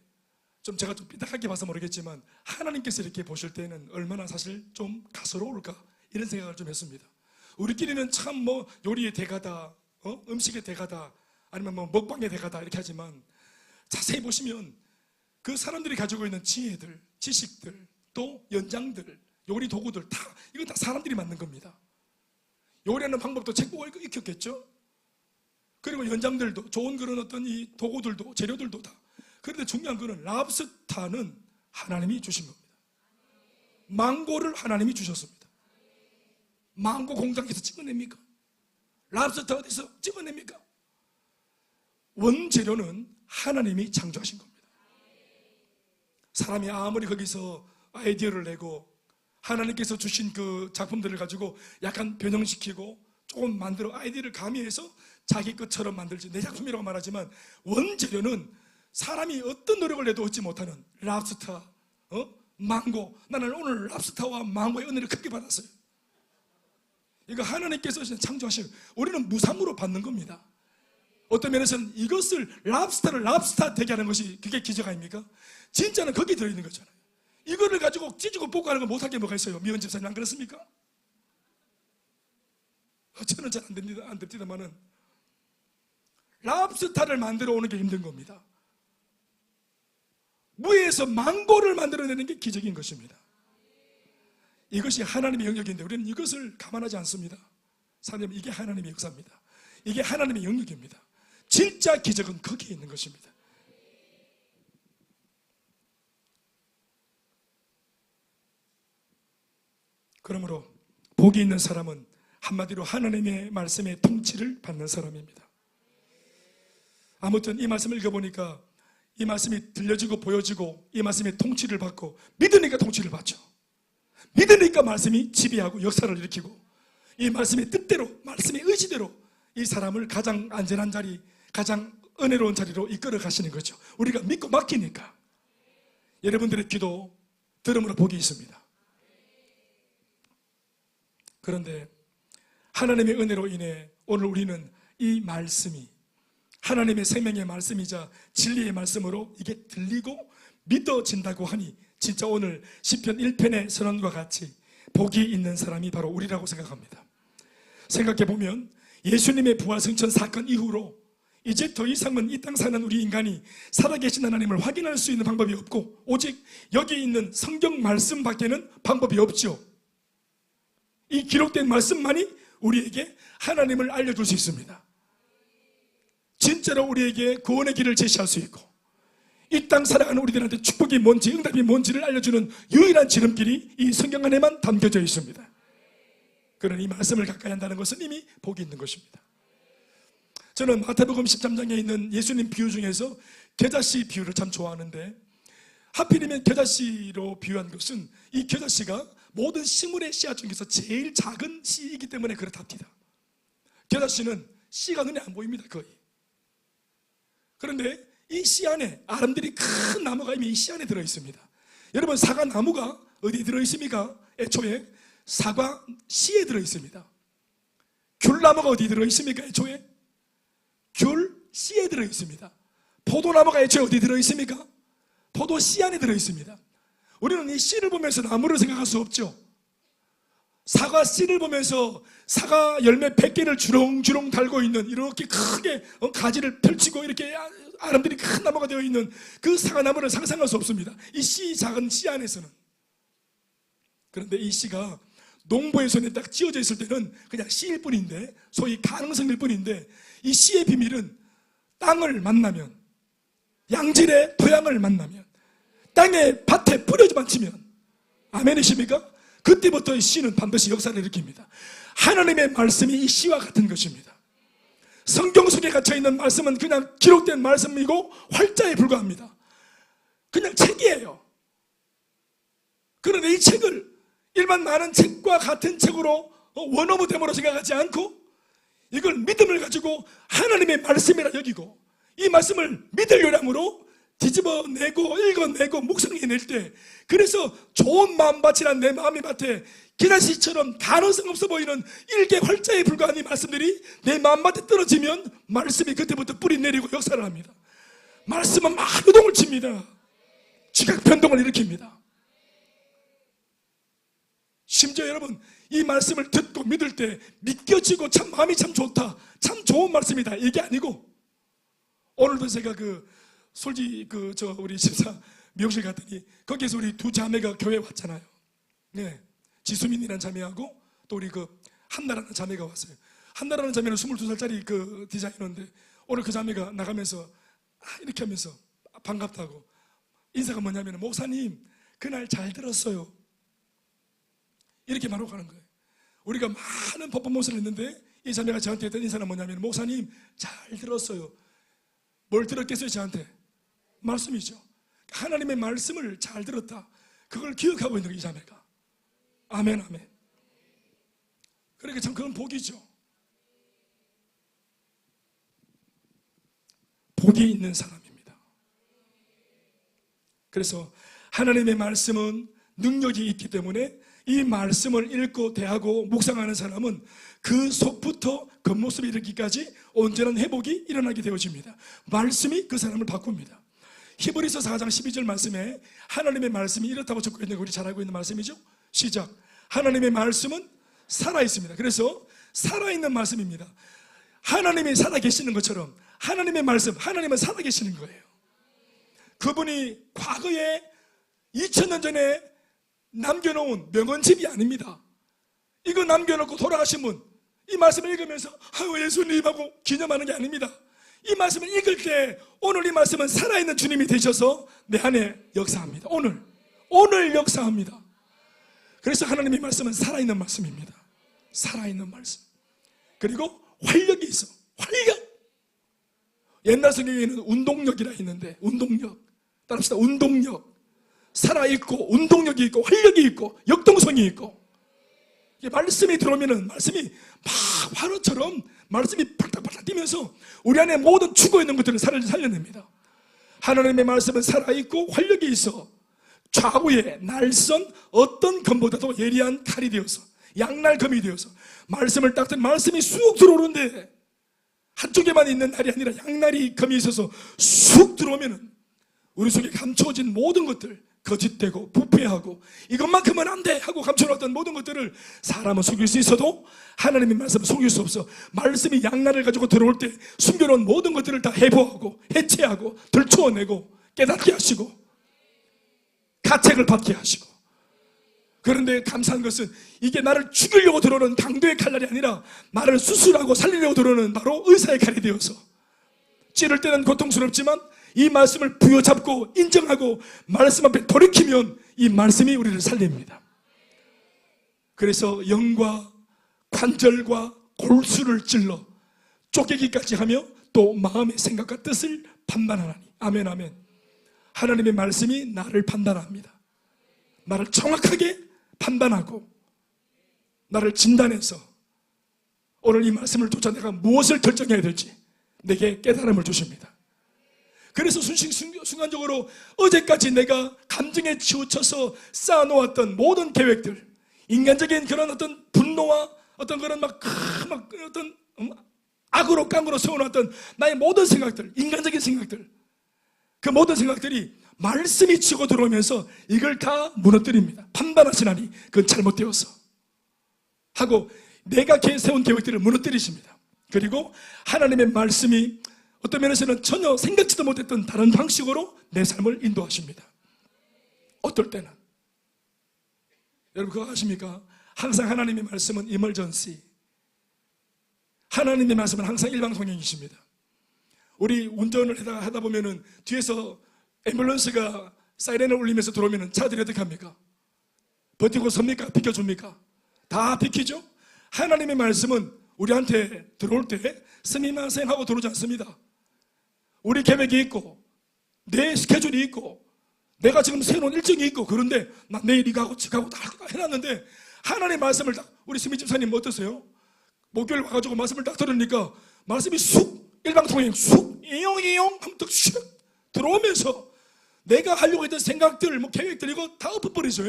좀 제가 좀 삐딱하게 봐서 모르겠지만 하나님께서 이렇게 보실 때는 얼마나 사실 좀 가소로울까 이런 생각을 좀 했습니다. 우리끼리는 참 요리의 대가다, 음식의 대가다, 아니면 먹방의 대가다 이렇게 하지만 자세히 보시면 그 사람들이 가지고 있는 지혜들, 지식들, 또 연장들, 요리 도구들 이건 다 사람들이 만든 겁니다. 요리하는 방법도 책 보고 익혔겠죠. 그리고 연장들도 좋은 그런 어떤 이 도구들도 재료들도 다. 그런데 중요한 거는 랍스타는 하나님이 주신 겁니다. 망고를 하나님이 주셨습니다. 망고 공장에서 찍어냅니까? 랍스타 어디서 찍어냅니까? 원재료는 하나님이 창조하신 겁니다. 사람이 아무리 거기서 아이디어를 내고 하나님께서 주신 그 작품들을 가지고 약간 변형시키고 조금 만들어 아이디어를 가미해서 자기 것처럼 만들지, 내 작품이라고 말하지만 원재료는 사람이 어떤 노력을 해도 얻지 못하는 랍스터, 망고. 나는 오늘 랍스터와 망고의 은혜를 크게 받았어요. 이거 하나님께서 창조하신, 우리는 무상으로 받는 겁니다. 어떤 면에서는 이것을 랍스터를 랍스터 되게 하는 것이 그게 기적 아닙니까? 진짜는 거기에 들어있는 거잖아요. 이거를 가지고 찢고 볶고 하는 거 못할 게 뭐가 있어요? 미연 집사님 안 그렇습니까? 저는 잘 안 됩니다. 안 됩니다만은 랍스타를 만들어 오는 게 힘든 겁니다. 무에서 망고를 만들어내는 게 기적인 것입니다. 이것이 하나님의 영역인데 우리는 이것을 감안하지 않습니다. 사장님, 이게 하나님의 역사입니다. 이게 하나님의 영역입니다. 진짜 기적은 거기에 있는 것입니다. 그러므로 복이 있는 사람은 한마디로 하나님의 말씀의 통치를 받는 사람입니다. 아무튼 이 말씀을 읽어보니까 이 말씀이 들려지고 보여지고 이 말씀의 통치를 받고 믿으니까 통치를 받죠. 믿으니까 말씀이 지배하고 역사를 일으키고 이 말씀의 뜻대로, 말씀의 의지대로 이 사람을 가장 안전한 자리, 가장 은혜로운 자리로 이끌어 가시는 거죠. 우리가 믿고 맡기니까. 여러분들의 기도 들음으로 복이 있습니다. 그런데 하나님의 은혜로 인해 오늘 우리는 이 말씀이 하나님의 생명의 말씀이자 진리의 말씀으로 이게 들리고 믿어진다고 하니 진짜 오늘 시편 1편의 선언과 같이 복이 있는 사람이 바로 우리라고 생각합니다. 생각해보면 예수님의 부활 승천 사건 이후로 이제 더 이상은 이 땅 사는 우리 인간이 살아계신 하나님을 확인할 수 있는 방법이 없고 오직 여기 있는 성경 말씀밖에는 방법이 없죠. 이 기록된 말씀만이 우리에게 하나님을 알려줄 수 있습니다. 진짜로 우리에게 구원의 길을 제시할 수 있고 이 땅 살아가는 우리들한테 축복이 뭔지 응답이 뭔지를 알려주는 유일한 지름길이 이 성경 안에만 담겨져 있습니다. 그러니 이 말씀을 가까이 한다는 것은 이미 복이 있는 것입니다. 저는 마태복음 13장에 있는 예수님 비유 중에서 겨자씨 비유를 참 좋아하는데 하필이면 겨자씨로 비유한 것은 이 겨자씨가 모든 식물의 씨앗 중에서 제일 작은 씨이기 때문에 그렇답니다. 겨자씨는 씨가 눈에 안 보입니다, 거의. 그런데 이 씨 안에 아름드리 큰 나무가 이미 이 씨 안에 들어있습니다. 여러분, 사과나무가 어디에 들어있습니까? 애초에 사과 씨에 들어있습니다. 귤나무가 어디에 들어있습니까? 애초에 귤 씨에 들어있습니다. 포도나무가 애초에 어디에 들어있습니까? 포도 씨 안에 들어있습니다. 우리는 이 씨를 보면서 나무를 생각할 수 없죠. 사과 씨를 보면서 사과 열매 100개를 주렁주렁 달고 있는 이렇게 크게 가지를 펼치고 이렇게 아름드리 큰 나무가 되어 있는 그 사과나무를 상상할 수 없습니다. 이 씨, 작은 씨 안에서는. 그런데 이 씨가 농부의 손에 딱 찧어져 있을 때는 그냥 씨일 뿐인데, 소위 가능성일 뿐인데, 이 씨의 비밀은 땅을 만나면, 양질의 토양을 만나면, 땅에 밭에 뿌려만 치면, 아멘이십니까? 그때부터 이 씨는 반드시 역사를 일으킵니다. 하나님의 말씀이 이 씨와 같은 것입니다. 성경 속에 갇혀있는 말씀은 그냥 기록된 말씀이고 활자에 불과합니다. 그냥 책이에요. 그런데 이 책을 일반 많은 책과 같은 책으로 원어브댐으로 생각하지 않고 이걸 믿음을 가지고 하나님의 말씀이라 여기고 이 말씀을 믿을 요량으로 뒤집어내고 읽어내고 묵상해낼 때, 그래서 좋은 마음밭이란 내 마음의 밭에 겨자씨처럼 가능성 없어 보이는 일개 활자에 불과한 이 말씀들이 내 마음밭에 떨어지면 말씀이 그때부터 뿌리 내리고 역사를 합니다. 말씀은 막 요동을 칩니다. 지각 변동을 일으킵니다. 심지어 여러분, 이 말씀을 듣고 믿을 때 믿겨지고 참 마음이 참 좋다, 참 좋은 말씀이다, 이게 아니고, 오늘도 제가 우리 집사 미용실 갔더니 거기에서 우리 두 자매가 교회에 왔잖아요. 네, 지수민이라는 자매하고 또 우리 한나라는 자매가 왔어요. 한나라는 자매는 22살짜리 디자이너인데 오늘 그 자매가 나가면서 이렇게 하면서 반갑다고 인사가 뭐냐면, 목사님 그날 잘 들었어요, 이렇게 말하고 가는 거예요. 우리가 많은 퍼포먼스를 했는데 이 자매가 저한테 했던 인사는 뭐냐면, 목사님 잘 들었어요. 뭘 들었겠어요? 저한테 말씀이죠. 하나님의 말씀을 잘 들었다, 그걸 기억하고 있는 이 자매가. 아멘, 아멘. 그러니까 참 그건 복이죠. 복이 있는 사람입니다. 그래서 하나님의 말씀은 능력이 있기 때문에 이 말씀을 읽고 대하고 묵상하는 사람은 그 속부터 겉모습에 이르기까지 온전한 회복이 일어나게 되어집니다. 말씀이 그 사람을 바꿉니다. 히브리서 4장 12절 말씀에 하나님의 말씀이 이렇다고 적혀 있는 거 우리 잘 알고 있는 말씀이죠. 시작. 하나님의 말씀은 살아있습니다. 그래서 살아있는 말씀입니다. 하나님이 살아계시는 것처럼 하나님의 말씀, 하나님은 살아계시는 거예요. 그분이 과거에 2000년 전에 남겨놓은 명언집이 아닙니다. 이거 남겨놓고 돌아가신 분, 이 말씀을 읽으면서 예수님하고 기념하는 게 아닙니다. 이 말씀을 읽을 때 오늘 이 말씀은 살아있는 주님이 되셔서 내 안에 역사합니다. 오늘 역사합니다. 그래서 하나님의 말씀은 살아있는 말씀입니다. 살아있는 말씀. 그리고 활력이 있어. 활력. 옛날 성경에는 운동력이라 했는데, 운동력. 따라합시다. 운동력. 살아있고 운동력이 있고 활력이 있고 역동성이 있고, 말씀이 들어오면은 말씀이 막 화로처럼 말씀이 팔딱팔딱 뛰면서 우리 안에 모든 죽어있는 것들을 살려냅니다. 하나님의 말씀은 살아있고 활력이 있어 좌우에 날선 어떤 검보다도 예리한 칼이 되어서, 양날검이 되어서 말씀을 딱 듣는 말씀이 쑥 들어오는데, 한쪽에만 있는 날이 아니라 양날이 검이 있어서 쑥 들어오면은 우리 속에 감춰진 모든 것들, 거짓되고 부패하고 이것만큼은 안 돼 하고 감춰놨던 모든 것들을 사람은 속일 수 있어도 하나님의 말씀은 속일 수 없어. 말씀이 양날을 가지고 들어올 때 숨겨놓은 모든 것들을 다 해부하고 해체하고 들추어내고 깨닫게 하시고 가책을 받게 하시고. 그런데 감사한 것은 이게 나를 죽이려고 들어오는 강도의 칼날이 아니라 나를 수술하고 살리려고 들어오는 바로 의사의 칼이 되어서, 찌를 때는 고통스럽지만 이 말씀을 부여잡고 인정하고 말씀 앞에 돌이키면 이 말씀이 우리를 살립니다. 그래서 영과 관절과 골수를 찔러 쪼개기까지 하며 또 마음의 생각과 뜻을 판단하나니. 아멘, 아멘. 하나님의 말씀이 나를 판단합니다. 나를 정확하게 판단하고 나를 진단해서 오늘 이 말씀을 쫓아 내가 무엇을 결정해야 될지 내게 깨달음을 주십니다. 그래서 순간적으로 어제까지 내가 감정에 치우쳐서 쌓아놓았던 모든 계획들, 인간적인 그런 어떤 분노와 어떤 그런 어떤 악으로 깡으로 세워놨던 나의 모든 생각들, 인간적인 생각들, 그 모든 생각들이 말씀이 치고 들어오면서 이걸 다 무너뜨립니다. 판단하시나니 그건 잘못되어서 하고 내가 세운 계획들을 무너뜨리십니다. 그리고 하나님의 말씀이 어떤 면에서는 전혀 생각지도 못했던 다른 방식으로 내 삶을 인도하십니다. 어떨 때는 여러분 그거 아십니까? 항상 하나님의 말씀은 이멀전시, 하나님의 말씀은 항상 일방통행이십니다. 우리 운전을 하다 보면은 뒤에서 앰뷸런스가 사이렌을 울리면서 들어오면은 차들이 어떻게 합니까? 버티고 섭니까? 비켜줍니까? 다 비키죠? 하나님의 말씀은 우리한테 들어올 때 스미마센 하고 들어오지 않습니다. 우리 계획이 있고 내 스케줄이 있고 내가 지금 세워놓은 일정이 있고, 그런데 나 내일 이거 하고 지가고 다 해놨는데 하나님의 말씀을 딱, 우리 스미 집사님 어떠세요? 목요일 와가지고 말씀을 딱 들으니까 말씀이 쑥 일방통행 쑥 이용 하면 딱 슉 들어오면서 내가 하려고 했던 생각들 계획들 이거 다 엎어버리죠.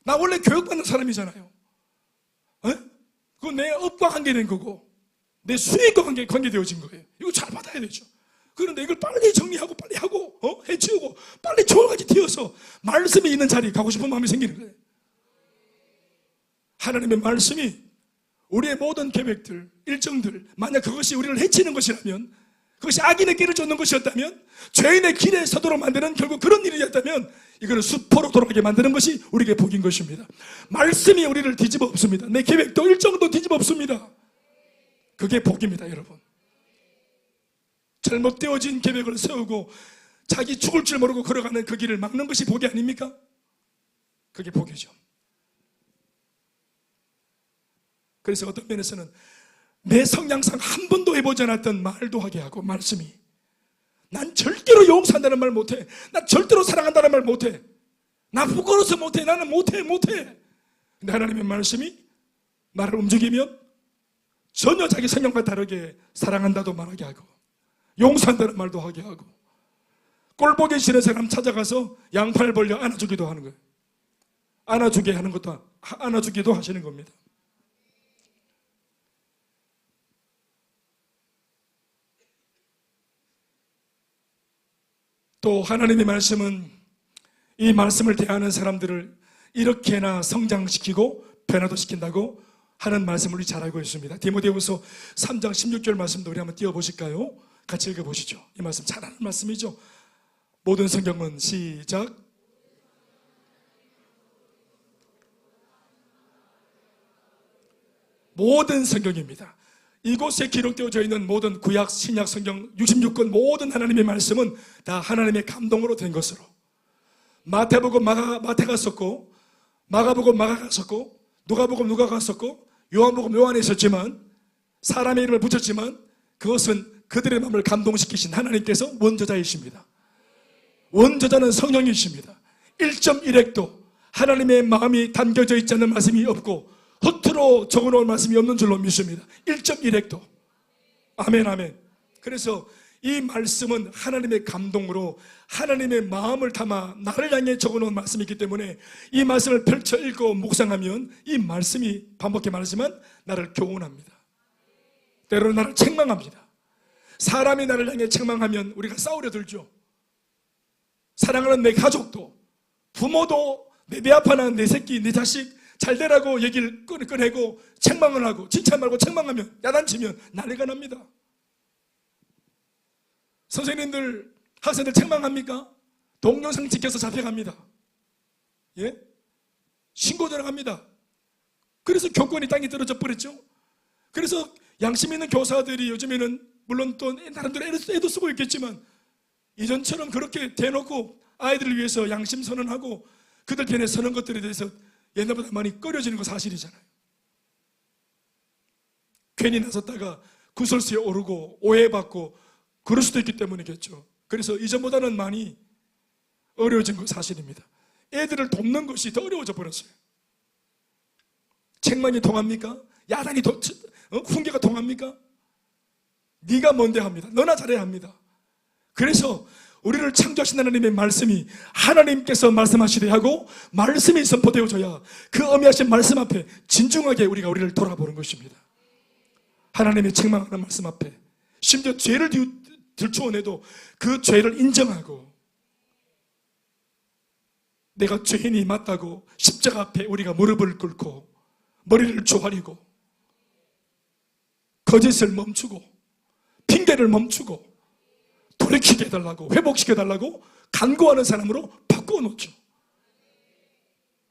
나 원래 교육받는 사람이잖아요. 그건 내 업과 관계된 거고 내 수익과 관계되어진 거예요. 이거 잘 받아야 되죠. 그런데 이걸 빨리 정리하고 빨리 하고 해치우고 빨리 조화까지 튀어서 말씀이 있는 자리에 가고 싶은 마음이 생기는 거예요. 하나님의 말씀이 우리의 모든 계획들, 일정들, 만약 그것이 우리를 해치는 것이라면, 그것이 악인의 길을 쫓는 것이었다면, 죄인의 길에 서도록 만드는 결국 그런 일이었다면 이거는 수포로 돌아가게 만드는 것이 우리에게 복인 것입니다. 말씀이 우리를 뒤집어 엎습니다. 내 계획도 일정도 뒤집어 엎습니다. 그게 복입니다, 여러분. 잘못되어진 계획을 세우고 자기 죽을 줄 모르고 걸어가는 그 길을 막는 것이 복이 아닙니까? 그게 복이죠. 그래서 어떤 면에서는 내 성향상 한 번도 해보지 않았던 말도 하게 하고, 말씀이 난 절대로 용서한다는 말 못해, 난 절대로 사랑한다는 말 못해, 나 부끄러워서 못해, 나는 못해. 근데 하나님의 말씀이 나를 움직이면 전혀 자기 성향과 다르게 사랑한다도 말하게 하고, 용서한다는 말도 하게 하고, 꼴보기 싫은 사람 찾아가서 양팔 벌려 안아주기도 하는 거예요. 안아주기도 하시는 겁니다. 또 하나님의 말씀은 이 말씀을 대하는 사람들을 이렇게나 성장시키고 변화도 시킨다고 하는 말씀을 우리 잘 알고 있습니다. 디모데후서 3장 16절 말씀도 우리 한번 띄워보실까요? 같이 읽어보시죠. 이 말씀 잘 아는 말씀이죠. 모든 성경은 시작. 모든 성경입니다. 이곳에 기록되어져 있는 모든 구약, 신약 성경 66권 모든 하나님의 말씀은 다 하나님의 감동으로 된 것으로, 마태복음 마태가 썼고, 마가복음 마가가 썼고, 누가복음 누가가 썼고, 요한복음 요한이 썼지만, 사람의 이름을 붙였지만 그것은 그들의 마음을 감동시키신 하나님께서 원저자이십니다. 원저자는 성령이십니다. 1.1핵도 하나님의 마음이 담겨져 있지 않는 말씀이 없고 허투루 적어놓은 말씀이 없는 줄로 믿습니다. 1.1핵도. 아멘 아멘. 그래서 이 말씀은 하나님의 감동으로 하나님의 마음을 담아 나를 향해 적어놓은 말씀이기 때문에 이 말씀을 펼쳐 읽고 묵상하면 이 말씀이, 반복해 말하지만, 나를 교훈합니다. 때로는 나를 책망합니다. 사람이 나를 향해 책망하면 우리가 싸우려 들죠. 사랑하는 내 가족도, 부모도 내 앞하나 내 새끼, 내 자식 잘 되라고 얘기를 꺼내고 책망을 하고, 칭찬 말고 책망하면, 야단치면 난리가 납니다. 선생님들, 학생들 책망합니까? 동영상 찍혀서 잡혀갑니다. 예? 신고 들어갑니다. 그래서 교권이 땅에 떨어져 버렸죠. 그래서 양심 있는 교사들이 요즘에는, 물론 또 나름대로 애도 쓰고 있겠지만, 이전처럼 그렇게 대놓고 아이들을 위해서 양심 선언하고 그들 편에 서는 것들에 대해서 옛날보다 많이 꺼려지는 거 사실이잖아요. 괜히 나섰다가 구설수에 오르고 오해받고 그럴 수도 있기 때문이겠죠. 그래서 이전보다는 많이 어려워진 거 사실입니다. 애들을 돕는 것이 더 어려워져 버렸어요. 책망이 통합니까? 야단이 훈계가 통합니까? 네가 뭔데 합니다. 너나 잘해야 합니다. 그래서 우리를 창조하신 하나님의 말씀이, 하나님께서 말씀하시되 하고 말씀이 선포되어져야 그 어미하신 말씀 앞에 진중하게 우리를 돌아보는 것입니다. 하나님의 책망하는 말씀 앞에, 심지어 죄를 들추어내도 그 죄를 인정하고, 내가 죄인이 맞다고 십자가 앞에 우리가 무릎을 꿇고 머리를 조아리고 거짓을 멈추고 핑계를 멈추고 돌이키게 해달라고, 회복시켜달라고 간구하는 사람으로 바꾸어 놓죠.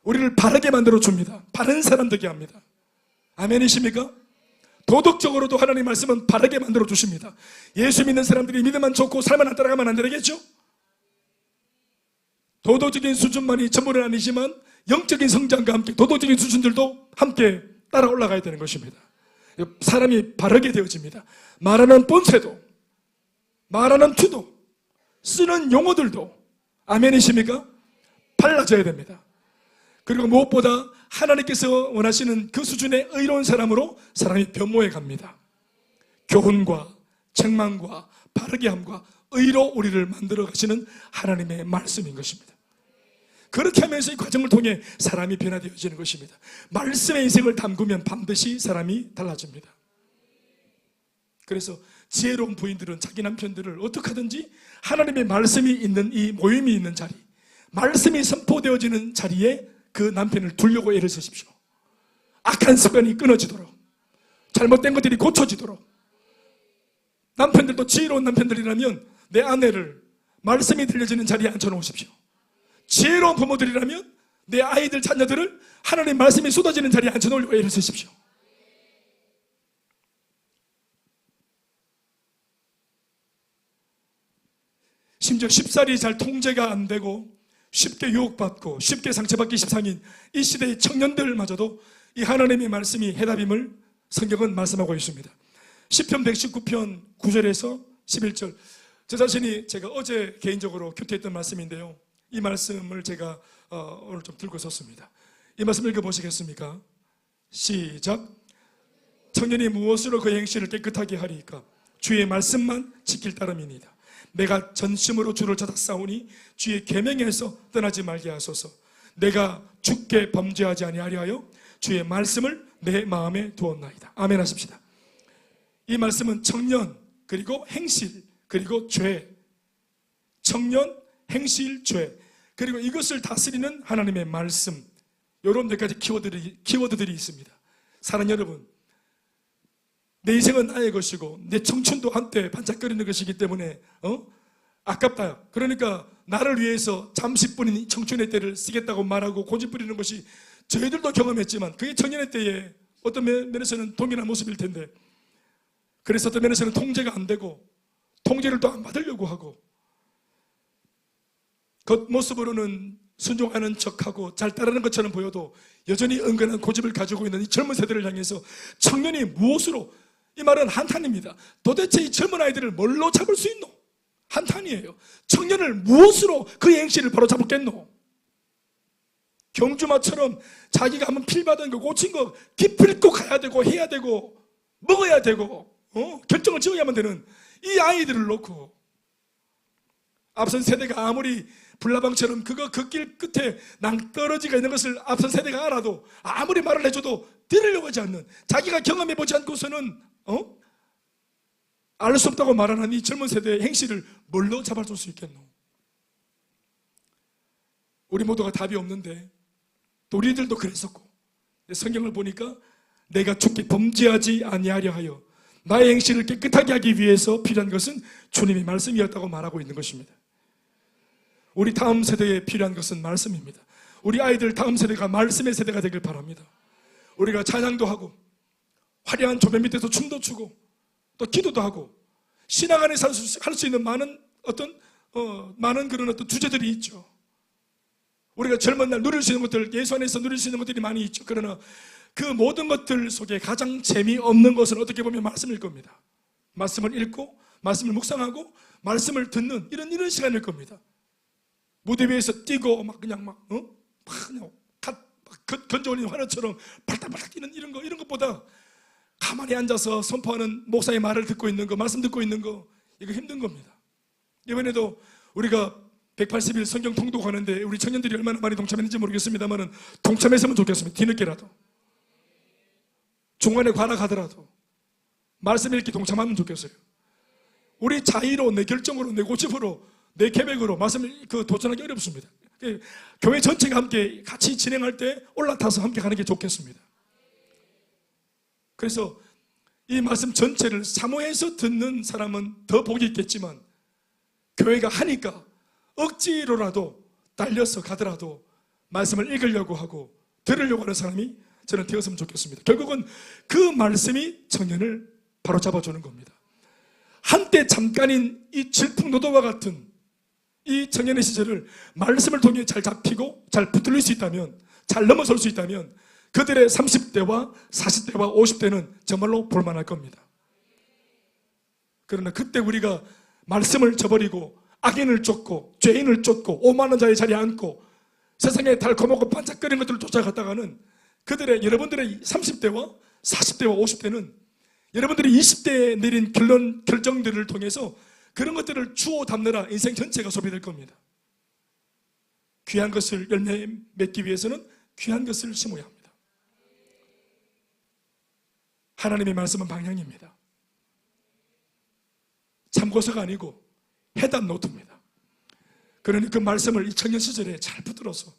우리를 바르게 만들어 줍니다. 바른 사람 되게 합니다. 아멘이십니까? 도덕적으로도 하나님 말씀은 바르게 만들어 주십니다. 예수 믿는 사람들이 믿으면 좋고 살만 안 따라가면 안 되겠죠? 도덕적인 수준만이 전부는 아니지만 영적인 성장과 함께 도덕적인 수준들도 함께 따라 올라가야 되는 것입니다. 사람이 바르게 되어집니다. 말하는 본새도, 말하는 투도, 쓰는 용어들도, 아멘이십니까? 발라져야 됩니다. 그리고 무엇보다 하나님께서 원하시는 그 수준의 의로운 사람으로 사람이 변모해 갑니다. 교훈과 책망과 바르게 함과 의로 우리를 만들어 가시는 하나님의 말씀인 것입니다. 그렇게 하면서 이 과정을 통해 사람이 변화되어지는 것입니다. 말씀의 인생을 담그면 반드시 사람이 달라집니다. 그래서 지혜로운 부인들은 자기 남편들을 어떻게 하든지 하나님의 말씀이 있는 이 모임이 있는 자리, 말씀이 선포되어지는 자리에 그 남편을 두려고 애를 쓰십시오. 악한 습관이 끊어지도록, 잘못된 것들이 고쳐지도록. 남편들도 지혜로운 남편들이라면 내 아내를 말씀이 들려지는 자리에 앉혀놓으십시오. 지혜로운 부모들이라면 내 아이들, 자녀들을 하나님 말씀이 쏟아지는 자리에 앉혀놓으려고 애를 쓰십시오. 심지어 쉽사리 잘 통제가 안 되고 쉽게 유혹받고 쉽게 상처받기 십상인 이 시대의 청년들마저도 이 하나님의 말씀이 해답임을 성경은 말씀하고 있습니다. 시편 119편 9절에서 11절, 저 자신이 제가 어제 개인적으로 큐티했던 말씀인데요, 이 말씀을 제가 오늘 좀 들고 섰습니다. 이 말씀 읽어보시겠습니까? 시작. 청년이 무엇으로 그 행실을 깨끗하게 하리까? 주의 말씀만 지킬 따름이니이다. 내가 전심으로 주를 찾아 싸우니 주의 계명에서 떠나지 말게 하소서. 내가 주께 범죄하지 아니하려 주의 말씀을 내 마음에 두었나이다. 아멘 하십시다. 이 말씀은 청년, 그리고 행실, 그리고 죄, 청년, 행실, 죄, 그리고 이것을 다스리는 하나님의 말씀, 이런 몇 가지 키워드들이 있습니다. 사랑하는 여러분, 내 인생은 나의 것이고 내 청춘도 한때 반짝거리는 것이기 때문에 아깝다. 그러니까 나를 위해서 잠시뿐인 청춘의 때를 쓰겠다고 말하고 고집부리는 것이 저희들도 경험했지만 그게 청년의 때에 어떤 면에서는 동일한 모습일 텐데, 그래서 어떤 면에서는 통제가 안 되고 통제를 또 안 받으려고 하고 겉모습으로는 순종하는 척하고 잘 따르는 것처럼 보여도 여전히 은근한 고집을 가지고 있는 이 젊은 세대를 향해서 청년이 무엇으로, 이 말은 한탄입니다. 도대체 이 젊은 아이들을 뭘로 잡을 수 있노? 한탄이에요. 청년을 무엇으로 그의 행실을 바로 잡겠노? 경주마처럼 자기가 한번 필받은 거 고친 거 기필코 가야 되고 해야 되고 먹어야 되고 결정을 지어야만 되는 이 아이들을 놓고 앞선 세대가 아무리 불나방처럼 그 길 끝에 낭떠러지가 있는 것을 앞선 세대가 알아도 아무리 말을 해줘도 들으려고 하지 않는, 자기가 경험해보지 않고서는 알 수 없다고 말하는 이 젊은 세대의 행실을 뭘로 잡아줄 수 있겠노? 우리 모두가 답이 없는데 또 우리들도 그랬었고, 성경을 보니까 내가 주께 범죄하지 아니하려 하여 나의 행실을 깨끗하게 하기 위해서 필요한 것은 주님의 말씀이었다고 말하고 있는 것입니다. 우리 다음 세대에 필요한 것은 말씀입니다. 우리 아이들 다음 세대가 말씀의 세대가 되길 바랍니다. 우리가 찬양도 하고 화려한 조명 밑에서 춤도 추고 또 기도도 하고 신앙 안에서 할 수 있는 많은 그런 어떤 주제들이 있죠. 우리가 젊은 날 누릴 수 있는 것들, 예수 안에서 누릴 수 있는 것들이 많이 있죠. 그러나 그 모든 것들 속에 가장 재미없는 것은 어떻게 보면 말씀일 겁니다. 말씀을 읽고 말씀을 묵상하고 말씀을 듣는 이런 시간일 겁니다. 무대 위에서 뛰고 그냥 건져올리는 화려처럼 발딱발딱 뛰는 이런 것보다 가만히 앉아서 선포하는 목사의 말을 듣고 있는 거, 말씀 듣고 있는 거, 이거 힘든 겁니다. 이번에도 우리가 180일 성경 통독하는데 우리 청년들이 얼마나 많이 동참했는지 모르겠습니다만 동참했으면 좋겠습니다. 뒤늦게라도 중간에 관악하더라도 말씀 읽기 동참하면 좋겠어요. 우리 자의로, 내 결정으로, 내 고집으로, 내 계획으로 말씀을 도전하기 어렵습니다. 교회 전체가 함께 같이 진행할 때 올라타서 함께 가는 게 좋겠습니다. 그래서 이 말씀 전체를 사모해서 듣는 사람은 더 복이 있겠지만 교회가 하니까 억지로라도 딸려서 가더라도 말씀을 읽으려고 하고 들으려고 하는 사람이 저는 되었으면 좋겠습니다. 결국은 그 말씀이 청년을 바로 잡아주는 겁니다. 한때 잠깐인 이 질풍노도와 같은 이 청년의 시절을 말씀을 통해 잘 잡히고 잘 붙들릴 수 있다면, 잘 넘어설 수 있다면 그들의 30대와 40대와 50대는 정말로 볼만할 겁니다. 그러나 그때 우리가 말씀을 저버리고 악인을 쫓고 죄인을 쫓고 오만한 자의 자리에 앉고 세상에 달콤하고 반짝거리는 것들을 쫓아갔다가는 여러분들의 30대와 40대와 50대는 여러분들이 20대에 내린 결정들을 통해서 그런 것들을 주워 담느라 인생 전체가 소비될 겁니다. 귀한 것을 열매 맺기 위해서는 귀한 것을 심어야 합니다. 하나님의 말씀은 방향입니다. 참고서가 아니고 해답 노트입니다. 그러니 그 말씀을 이 청년 시절에 잘 붙들어서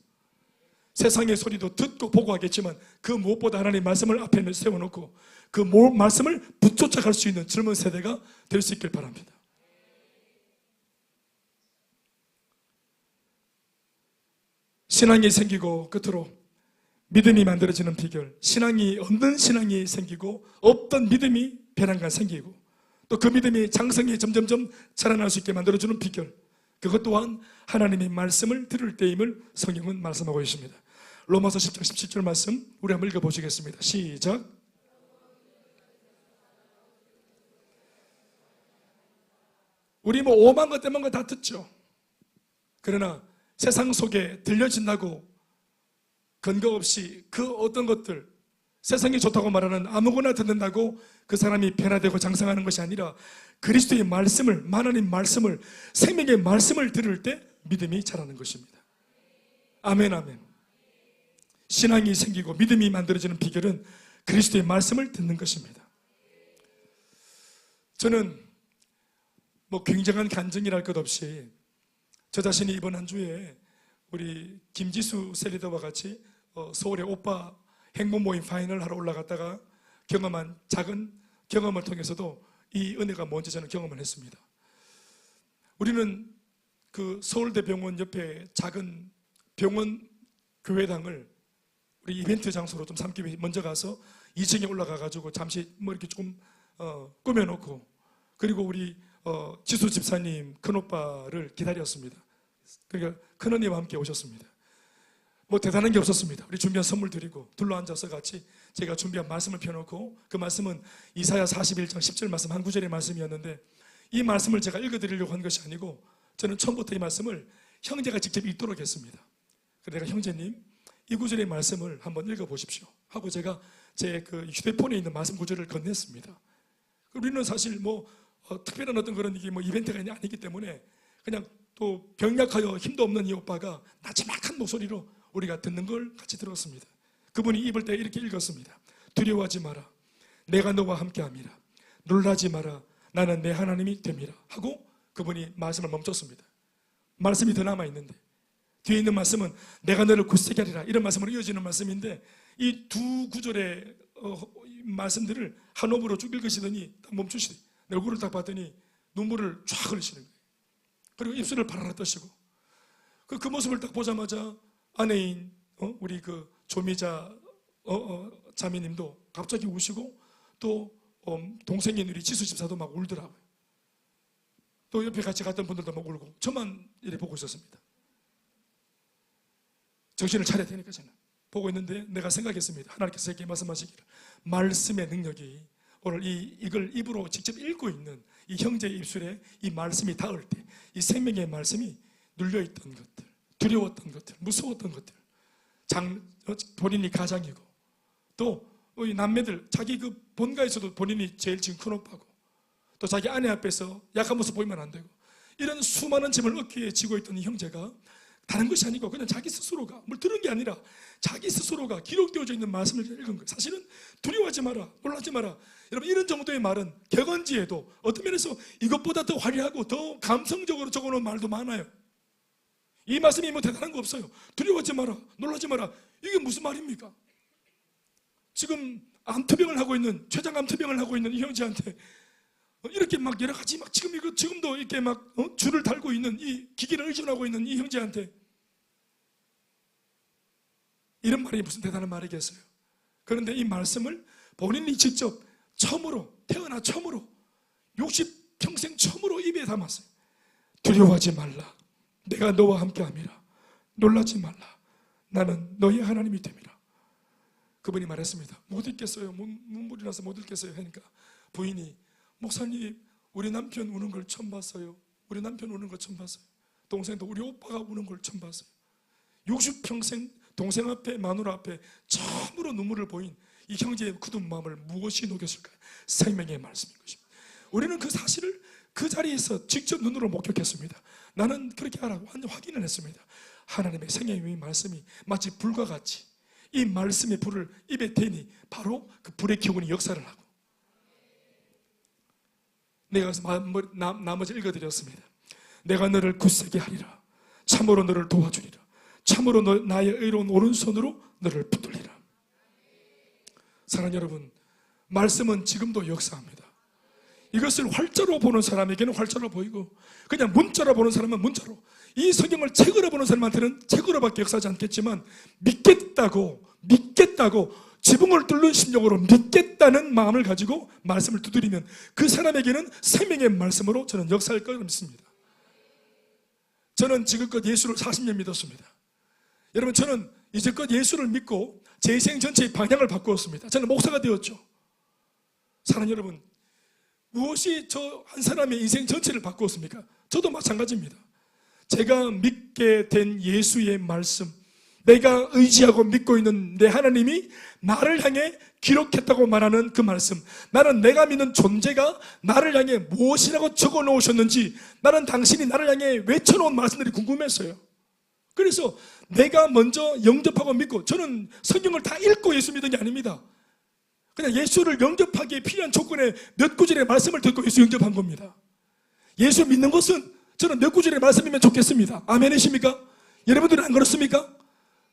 세상의 소리도 듣고 보고 하겠지만 그 무엇보다 하나님의 말씀을 앞에 세워놓고 그 말씀을 붙쫓아갈 수 있는 젊은 세대가 될 수 있길 바랍니다. 신앙이 생기고 끝으로 믿음이 만들어지는 비결, 신앙이 없는 신앙이 생기고 없던 믿음이 배란간 생기고 또 그 믿음이 장성이 점점점 자라날 수 있게 만들어주는 비결, 그것 또한 하나님의 말씀을 들을 때임을 성경은 말씀하고 있습니다. 로마서 10장 17절 말씀 우리 한번 읽어보시겠습니다. 시작. 우리 오만 것 때만 것 다 듣죠. 그러나 세상 속에 들려진다고 근거 없이 그 어떤 것들, 세상이 좋다고 말하는 아무거나 듣는다고 그 사람이 변화되고 장성하는 것이 아니라 그리스도의 말씀을, 하나님 말씀을, 생명의 말씀을 들을 때 믿음이 자라는 것입니다. 아멘, 아멘. 신앙이 생기고 믿음이 만들어지는 비결은 그리스도의 말씀을 듣는 것입니다. 저는 굉장한 간증이랄 것 없이 저 자신이 이번 한 주에 우리 김지수 셀리더와 같이 서울의 오빠 행복 모임 파이널 하러 올라갔다가 경험한 작은 경험을 통해서도 이 은혜가 뭔지 저는 경험을 했습니다. 우리는 그 서울대병원 옆에 작은 병원 교회당을 우리 이벤트 장소로 좀 삼기 위해 먼저 가서 2층에 올라가가지고 잠시 이렇게 조금 꾸며놓고, 그리고 우리 지수 집사님 큰오빠를 기다렸습니다. 그러니까 큰언니와 함께 오셨습니다. 대단한 게 없었습니다. 우리 준비한 선물 드리고 둘러앉아서 같이 제가 준비한 말씀을 펴놓고, 그 말씀은 이사야 41장 10절 말씀 한 구절의 말씀이었는데, 이 말씀을 제가 읽어드리려고 한 것이 아니고 저는 처음부터 이 말씀을 형제가 직접 읽도록 했습니다. 그래서 내가 형제님 이 구절의 말씀을 한번 읽어보십시오 하고 제가 제 그 휴대폰에 있는 말씀 구절을 건넸습니다. 우리는 사실 특별한 어떤 그런 이벤트가 아니기 때문에 그냥 또 병약하여 힘도 없는 이 오빠가 나지막한 목소리로 우리가 듣는 걸 같이 들었습니다. 그분이 입을 때 이렇게 읽었습니다. 두려워하지 마라, 내가 너와 함께함이라. 놀라지 마라, 나는 내 하나님이 됨이라 하고 그분이 말씀을 멈췄습니다. 말씀이 더 남아있는데 뒤에 있는 말씀은 내가 너를 굳세게 하리라, 이런 말씀으로 이어지는 말씀인데, 이 두 구절의 말씀들을 한 호흡으로 쭉 읽으시더니 딱 멈추시더니 내 얼굴을 딱 봤더니 눈물을 쫙 흘리시는 거예요. 그리고 입술을 바라라 떠시고, 그 모습을 딱 보자마자 아내인 우리 그 조미자 자매님도 갑자기 우시고, 또 동생인 우리 지수 집사도 막 울더라고요. 또 옆에 같이 갔던 분들도 막 울고, 저만 이렇게 보고 있었습니다. 정신을 차려야 되니까 저는 보고 있는데 내가 생각했습니다. 하나님께서 이렇게 말씀하시기를, 말씀의 능력이 오늘 이걸 입으로 직접 읽고 있는 이 형제의 입술에 이 말씀이 닿을 때 이 생명의 말씀이 눌려있던 것들, 두려웠던 것들, 무서웠던 것들, 본인이 가장이고 또 이 남매들, 자기 그 본가에서도 본인이 제일 지금 큰 오빠고, 또 자기 아내 앞에서 약한 모습 보이면 안 되고, 이런 수많은 짐을 어깨에 지고 있던 이 형제가 다른 것이 아니고 그냥 자기 스스로가, 뭘 들은 게 아니라 자기 스스로가 기록되어져 있는 말씀을 읽은 거예요. 사실은 두려워하지 마라, 놀라지 마라, 여러분 이런 정도의 말은 격언지에도 어떤 면에서 이것보다 더 화려하고 더 감성적으로 적어놓은 말도 많아요. 이 말씀이 대단한 거 없어요. 두려워하지 마라, 놀라지 마라, 이게 무슨 말입니까? 지금 암투병을 하고 있는, 췌장 암투병을 하고 있는 이 형제한테 이렇게 막 여러 가지 지금도 이렇게 막 줄을 달고 있는, 이 기기를 의존하고 있는 이 형제한테 이런 말이 무슨 대단한 말이겠어요? 그런데 이 말씀을 본인이 직접 태어나 처음으로 60평생 처음으로 입에 담았어요. 두려워하지 말라, 내가 너와 함께함이라. 놀라지 말라, 나는 너의 하나님이 됨이라. 그분이 말했습니다. 못 읽겠어요, 눈물이 나서 못 읽겠어요 하니까 부인이, 목사님 우리 남편 우는 걸 처음 봤어요. 우리 남편 우는 걸 처음 봤어요. 동생도 우리 오빠가 우는 걸 처음 봤어요. 60평생 동생 앞에 마누라 앞에 처음으로 눈물을 보인 이 형제의 굳은 마음을 무엇이 녹였을까요? 생명의 말씀인 것입니다. 우리는 그 사실을 그 자리에서 직접 눈으로 목격했습니다. 나는 그렇게 알아고 확인을 했습니다. 하나님의 생명의 말씀이 마치 불과 같이 이 말씀의 불을 입에 대니 바로 그 불의 기운이 역사를 하고, 내가 나머지 읽어드렸습니다. 내가 너를 굳세게 하리라, 참으로 너를 도와주리라, 참으로 나의 의로운 오른손으로 너를 붙들리라. 사랑하는 여러분, 말씀은 지금도 역사합니다. 이것을 활자로 보는 사람에게는 활자로 보이고, 그냥 문자로 보는 사람은 문자로, 이 성경을 책으로 보는 사람한테는 책으로밖에 역사하지 않겠지만, 믿겠다고 지붕을 뚫는 심령으로 믿겠다는 마음을 가지고 말씀을 두드리면 그 사람에게는 생명의 말씀으로 저는 역사할 걸 믿습니다. 저는 지금껏 예수를 40년 믿었습니다. 여러분, 저는 이제껏 예수를 믿고 제 인생 전체의 방향을 바꾸었습니다. 저는 목사가 되었죠. 사랑하는 여러분, 무엇이 저 한 사람의 인생 전체를 바꾸었습니까? 저도 마찬가지입니다. 제가 믿게 된 예수의 말씀, 내가 의지하고 믿고 있는 내 하나님이 나를 향해 기록했다고 말하는 그 말씀, 나는 내가 믿는 존재가 나를 향해 무엇이라고 적어 놓으셨는지, 나는 당신이 나를 향해 외쳐놓은 말씀들이 궁금했어요. 그래서 내가 먼저 영접하고 믿고, 저는 성경을 다 읽고 예수 믿은 게 아닙니다. 그냥 예수를 영접하기에 필요한 조건에 몇 구절의 말씀을 듣고 예수 영접한 겁니다. 예수 믿는 것은 저는 몇 구절의 말씀이면 좋겠습니다. 아멘이십니까? 여러분들은 안 그렇습니까?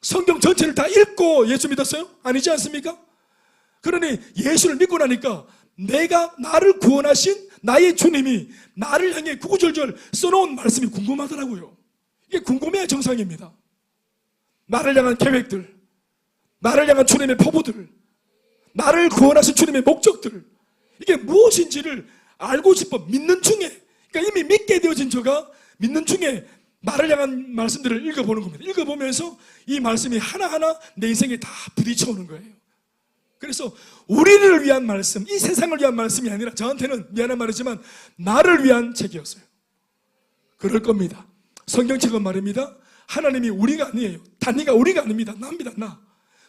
성경 전체를 다 읽고 예수 믿었어요? 아니지 않습니까? 그러니 예수를 믿고 나니까 내가 나를 구원하신 나의 주님이 나를 향해 구구절절 써놓은 말씀이 궁금하더라고요. 이게 궁금해야 정상입니다. 나를 향한 계획들, 나를 향한 주님의 포부들, 나를 구원하신 주님의 목적들, 이게 무엇인지를 알고 싶어 믿는 중에, 그러니까 이미 믿게 되어진 저가 믿는 중에 나를 향한 말씀들을 읽어보는 겁니다. 읽어보면서 이 말씀이 하나하나 내 인생에 다 부딪혀오는 거예요. 그래서 우리를 위한 말씀, 이 세상을 위한 말씀이 아니라 저한테는 미안한 말이지만 나를 위한 책이었어요. 그럴 겁니다. 성경책은 말입니다. 하나님이 우리가 아니에요. 단위가 우리가 아닙니다. 나입니다. 나.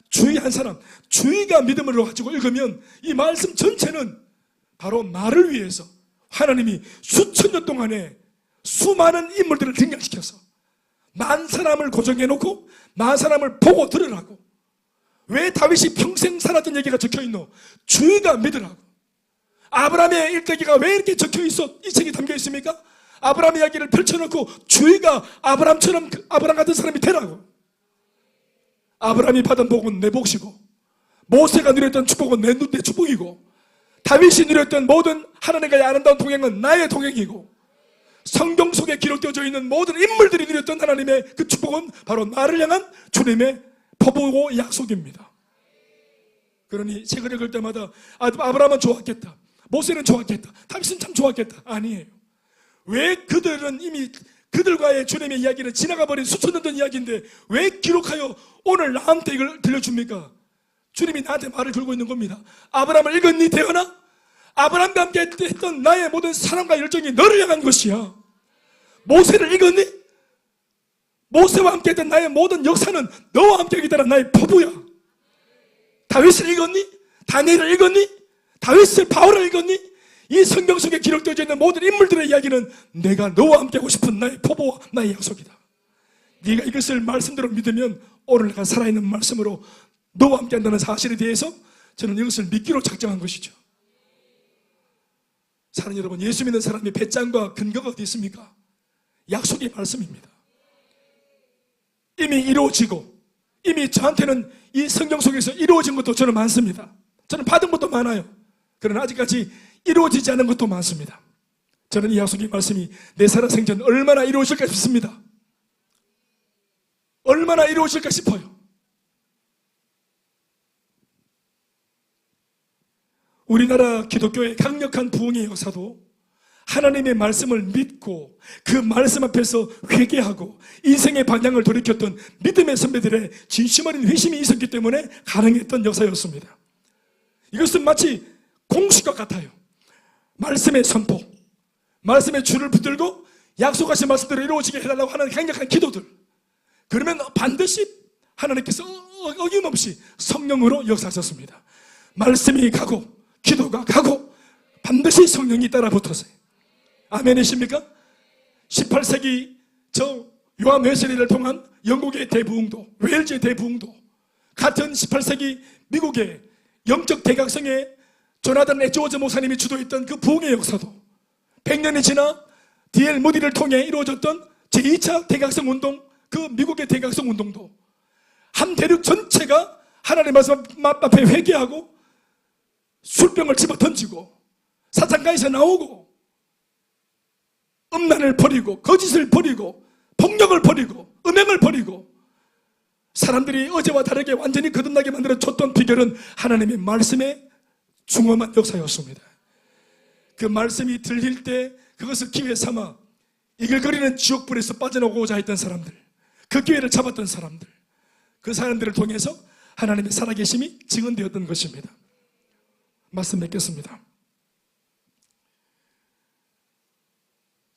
주의 한 사람, 주의가 믿음으로 가지고 읽으면 이 말씀 전체는 바로 나를 위해서 하나님이 수천 년 동안에 수많은 인물들을 등장시켜서 만 사람을 고정해놓고 만 사람을 보고 들으라고. 왜 다윗이 평생 살았던 얘기가 적혀있노? 주의가 믿으라고. 아브라함의 일대기가 왜 이렇게 적혀있어? 이 책에 담겨있습니까? 아브라함 이야기를 펼쳐놓고 주의가 아브라함처럼 아브라함 같은 사람이 되라고. 아브라함이 받은 복은 내 복이고, 모세가 누렸던 축복은 내 축복이고, 다윗이 누렸던 모든 하나님과의 아름다운 동행은 나의 동행이고, 성경 속에 기록되어져 있는 모든 인물들이 누렸던 하나님의 그 축복은 바로 나를 향한 주님의 포부고 약속입니다. 그러니 책을 읽을 때마다 아브라함은 좋았겠다, 모세는 좋았겠다, 다윗은 참 좋았겠다. 아니에요. 왜 그들은 이미 그들과의 주님의 이야기는 지나가버린 수천 년 전 이야기인데 왜 기록하여 오늘 나한테 이걸 들려줍니까? 주님이 나한테 말을 걸고 있는 겁니다. 아브라함을 읽었니 대언아? 아브라함과 함께 했던 나의 모든 사랑과 열정이 너를 향한 것이야. 모세를 읽었니? 모세와 함께 했던 나의 모든 역사는 너와 함께 하기 따라 나의 포부야. 다윗을 읽었니? 다니엘을 읽었니? 다윗을, 바울을 읽었니? 이 성경 속에 기록되어 있는 모든 인물들의 이야기는 내가 너와 함께 하고 싶은 나의 포부와 나의 약속이다. 네가 이것을 말씀대로 믿으면 오늘 내가 살아있는 말씀으로 너와 함께 한다는 사실에 대해서 저는 이것을 믿기로 작정한 것이죠. 사랑하는 여러분, 예수 믿는 사람의 배짱과 근거가 어디 있습니까? 약속의 말씀입니다. 이미 이루어지고 이미 저한테는 이 성경 속에서 이루어진 것도 저는 많습니다. 저는 받은 것도 많아요. 그러나 아직까지 이루어지지 않은 것도 많습니다. 저는 이 약속의 말씀이 내 살아생전 얼마나 이루어질까 싶습니다. 얼마나 이루어질까 싶어요. 우리나라 기독교의 강력한 부흥의 역사도 하나님의 말씀을 믿고 그 말씀 앞에서 회개하고 인생의 방향을 돌이켰던 믿음의 선배들의 진심 어린 회심이 있었기 때문에 가능했던 역사였습니다. 이것은 마치 공식과 같아요. 말씀의 선포, 말씀의 줄을 붙들고 약속하신 말씀대로 이루어지게 해달라고 하는 강력한 기도들, 그러면 반드시 하나님께서 어김없이 성령으로 역사하셨습니다. 말씀이 가고 기도가 가고 반드시 성령이 따라 붙었어요. 아멘이십니까? 18세기 저 요한 웨슬리를 통한 영국의 대부흥도, 웨일즈의 대부흥도, 같은 18세기 미국의 영적 대각성의 조나단 에드워즈 목사님이 주도했던 그 부흥의 역사도 100년이 지나 D.L. 무디를 통해 이루어졌던 제2차 대각성 운동, 그 미국의 대각성 운동도 한 대륙 전체가 하나님 말씀 앞에 회개하고 술병을 집어 던지고 사탄가에서 나오고 음란을 버리고 거짓을 버리고 폭력을 버리고 음행을 버리고 사람들이 어제와 다르게 완전히 거듭나게 만들어 줬던 비결은 하나님의 말씀의 중엄한 역사였습니다. 그 말씀이 들릴 때 그것을 기회 삼아 이글거리는 지옥불에서 빠져나오고자 했던 사람들, 그 기회를 잡았던 사람들, 그 사람들을 통해서 하나님의 살아계심이 증언되었던 것입니다. 말씀 맺겠습니다.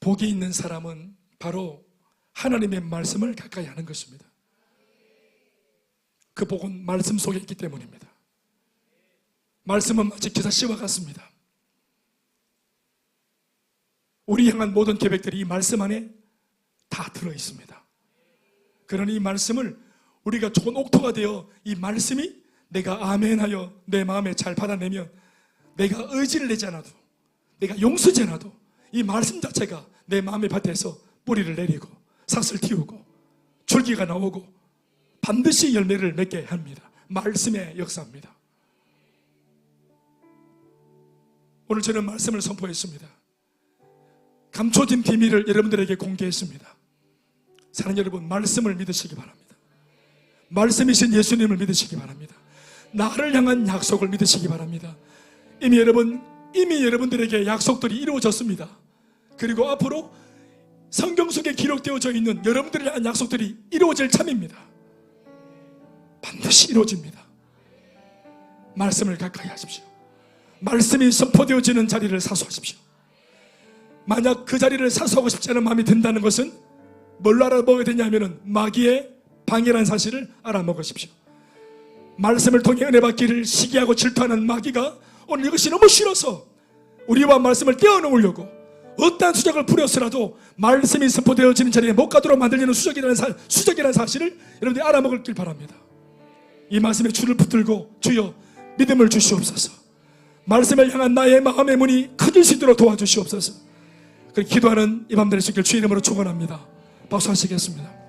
복이 있는 사람은 바로 하나님의 말씀을 가까이 하는 것입니다. 그 복은 말씀 속에 있기 때문입니다. 말씀은 마치 기사씨와 같습니다. 우리 향한 모든 계획들이 이 말씀 안에 다 들어있습니다. 그러니 이 말씀을 우리가 좋은 옥토가 되어 이 말씀이 내가 아멘하여 내 마음에 잘 받아내면 내가 의지를 내지 않아도, 내가 용서지 않아도 이 말씀 자체가 내 마음의 밭에서 뿌리를 내리고 싹을 틔우고 줄기가 나오고 반드시 열매를 맺게 합니다. 말씀의 역사입니다. 오늘 저는 말씀을 선포했습니다. 감춰진 비밀을 여러분들에게 공개했습니다. 사랑하는 여러분, 말씀을 믿으시기 바랍니다. 말씀이신 예수님을 믿으시기 바랍니다. 나를 향한 약속을 믿으시기 바랍니다. 이미 여러분들에게 약속들이 이루어졌습니다. 그리고 앞으로 성경 속에 기록되어져 있는 여러분들을 향한 약속들이 이루어질 참입니다. 반드시 이루어집니다. 말씀을 가까이 하십시오. 말씀이 선포되어지는 자리를 사수하십시오. 만약 그 자리를 사수하고 싶지 않은 마음이 든다는 것은 뭘로 알아보게 되냐면 마귀의 방해라는 사실을 알아먹으십시오. 말씀을 통해 은혜 받기를 시기하고 질투하는 마귀가 오늘 이것이 너무 싫어서 우리와 말씀을 떼어놓으려고 어떠한 수작을 부려서라도 말씀이 선포되어지는 자리에 못 가도록 만들려는 수작이라는 사실을 여러분들이 알아먹을 길 바랍니다. 이 말씀에 줄을 붙들고 주여 믿음을 주시옵소서, 말씀을 향한 나의 마음의 문이 커질 수 있도록 도와주시옵소서. 그렇게 기도하는 이 밤 될 수 있길 주의 이름으로 축원합니다. 박수하시겠습니다.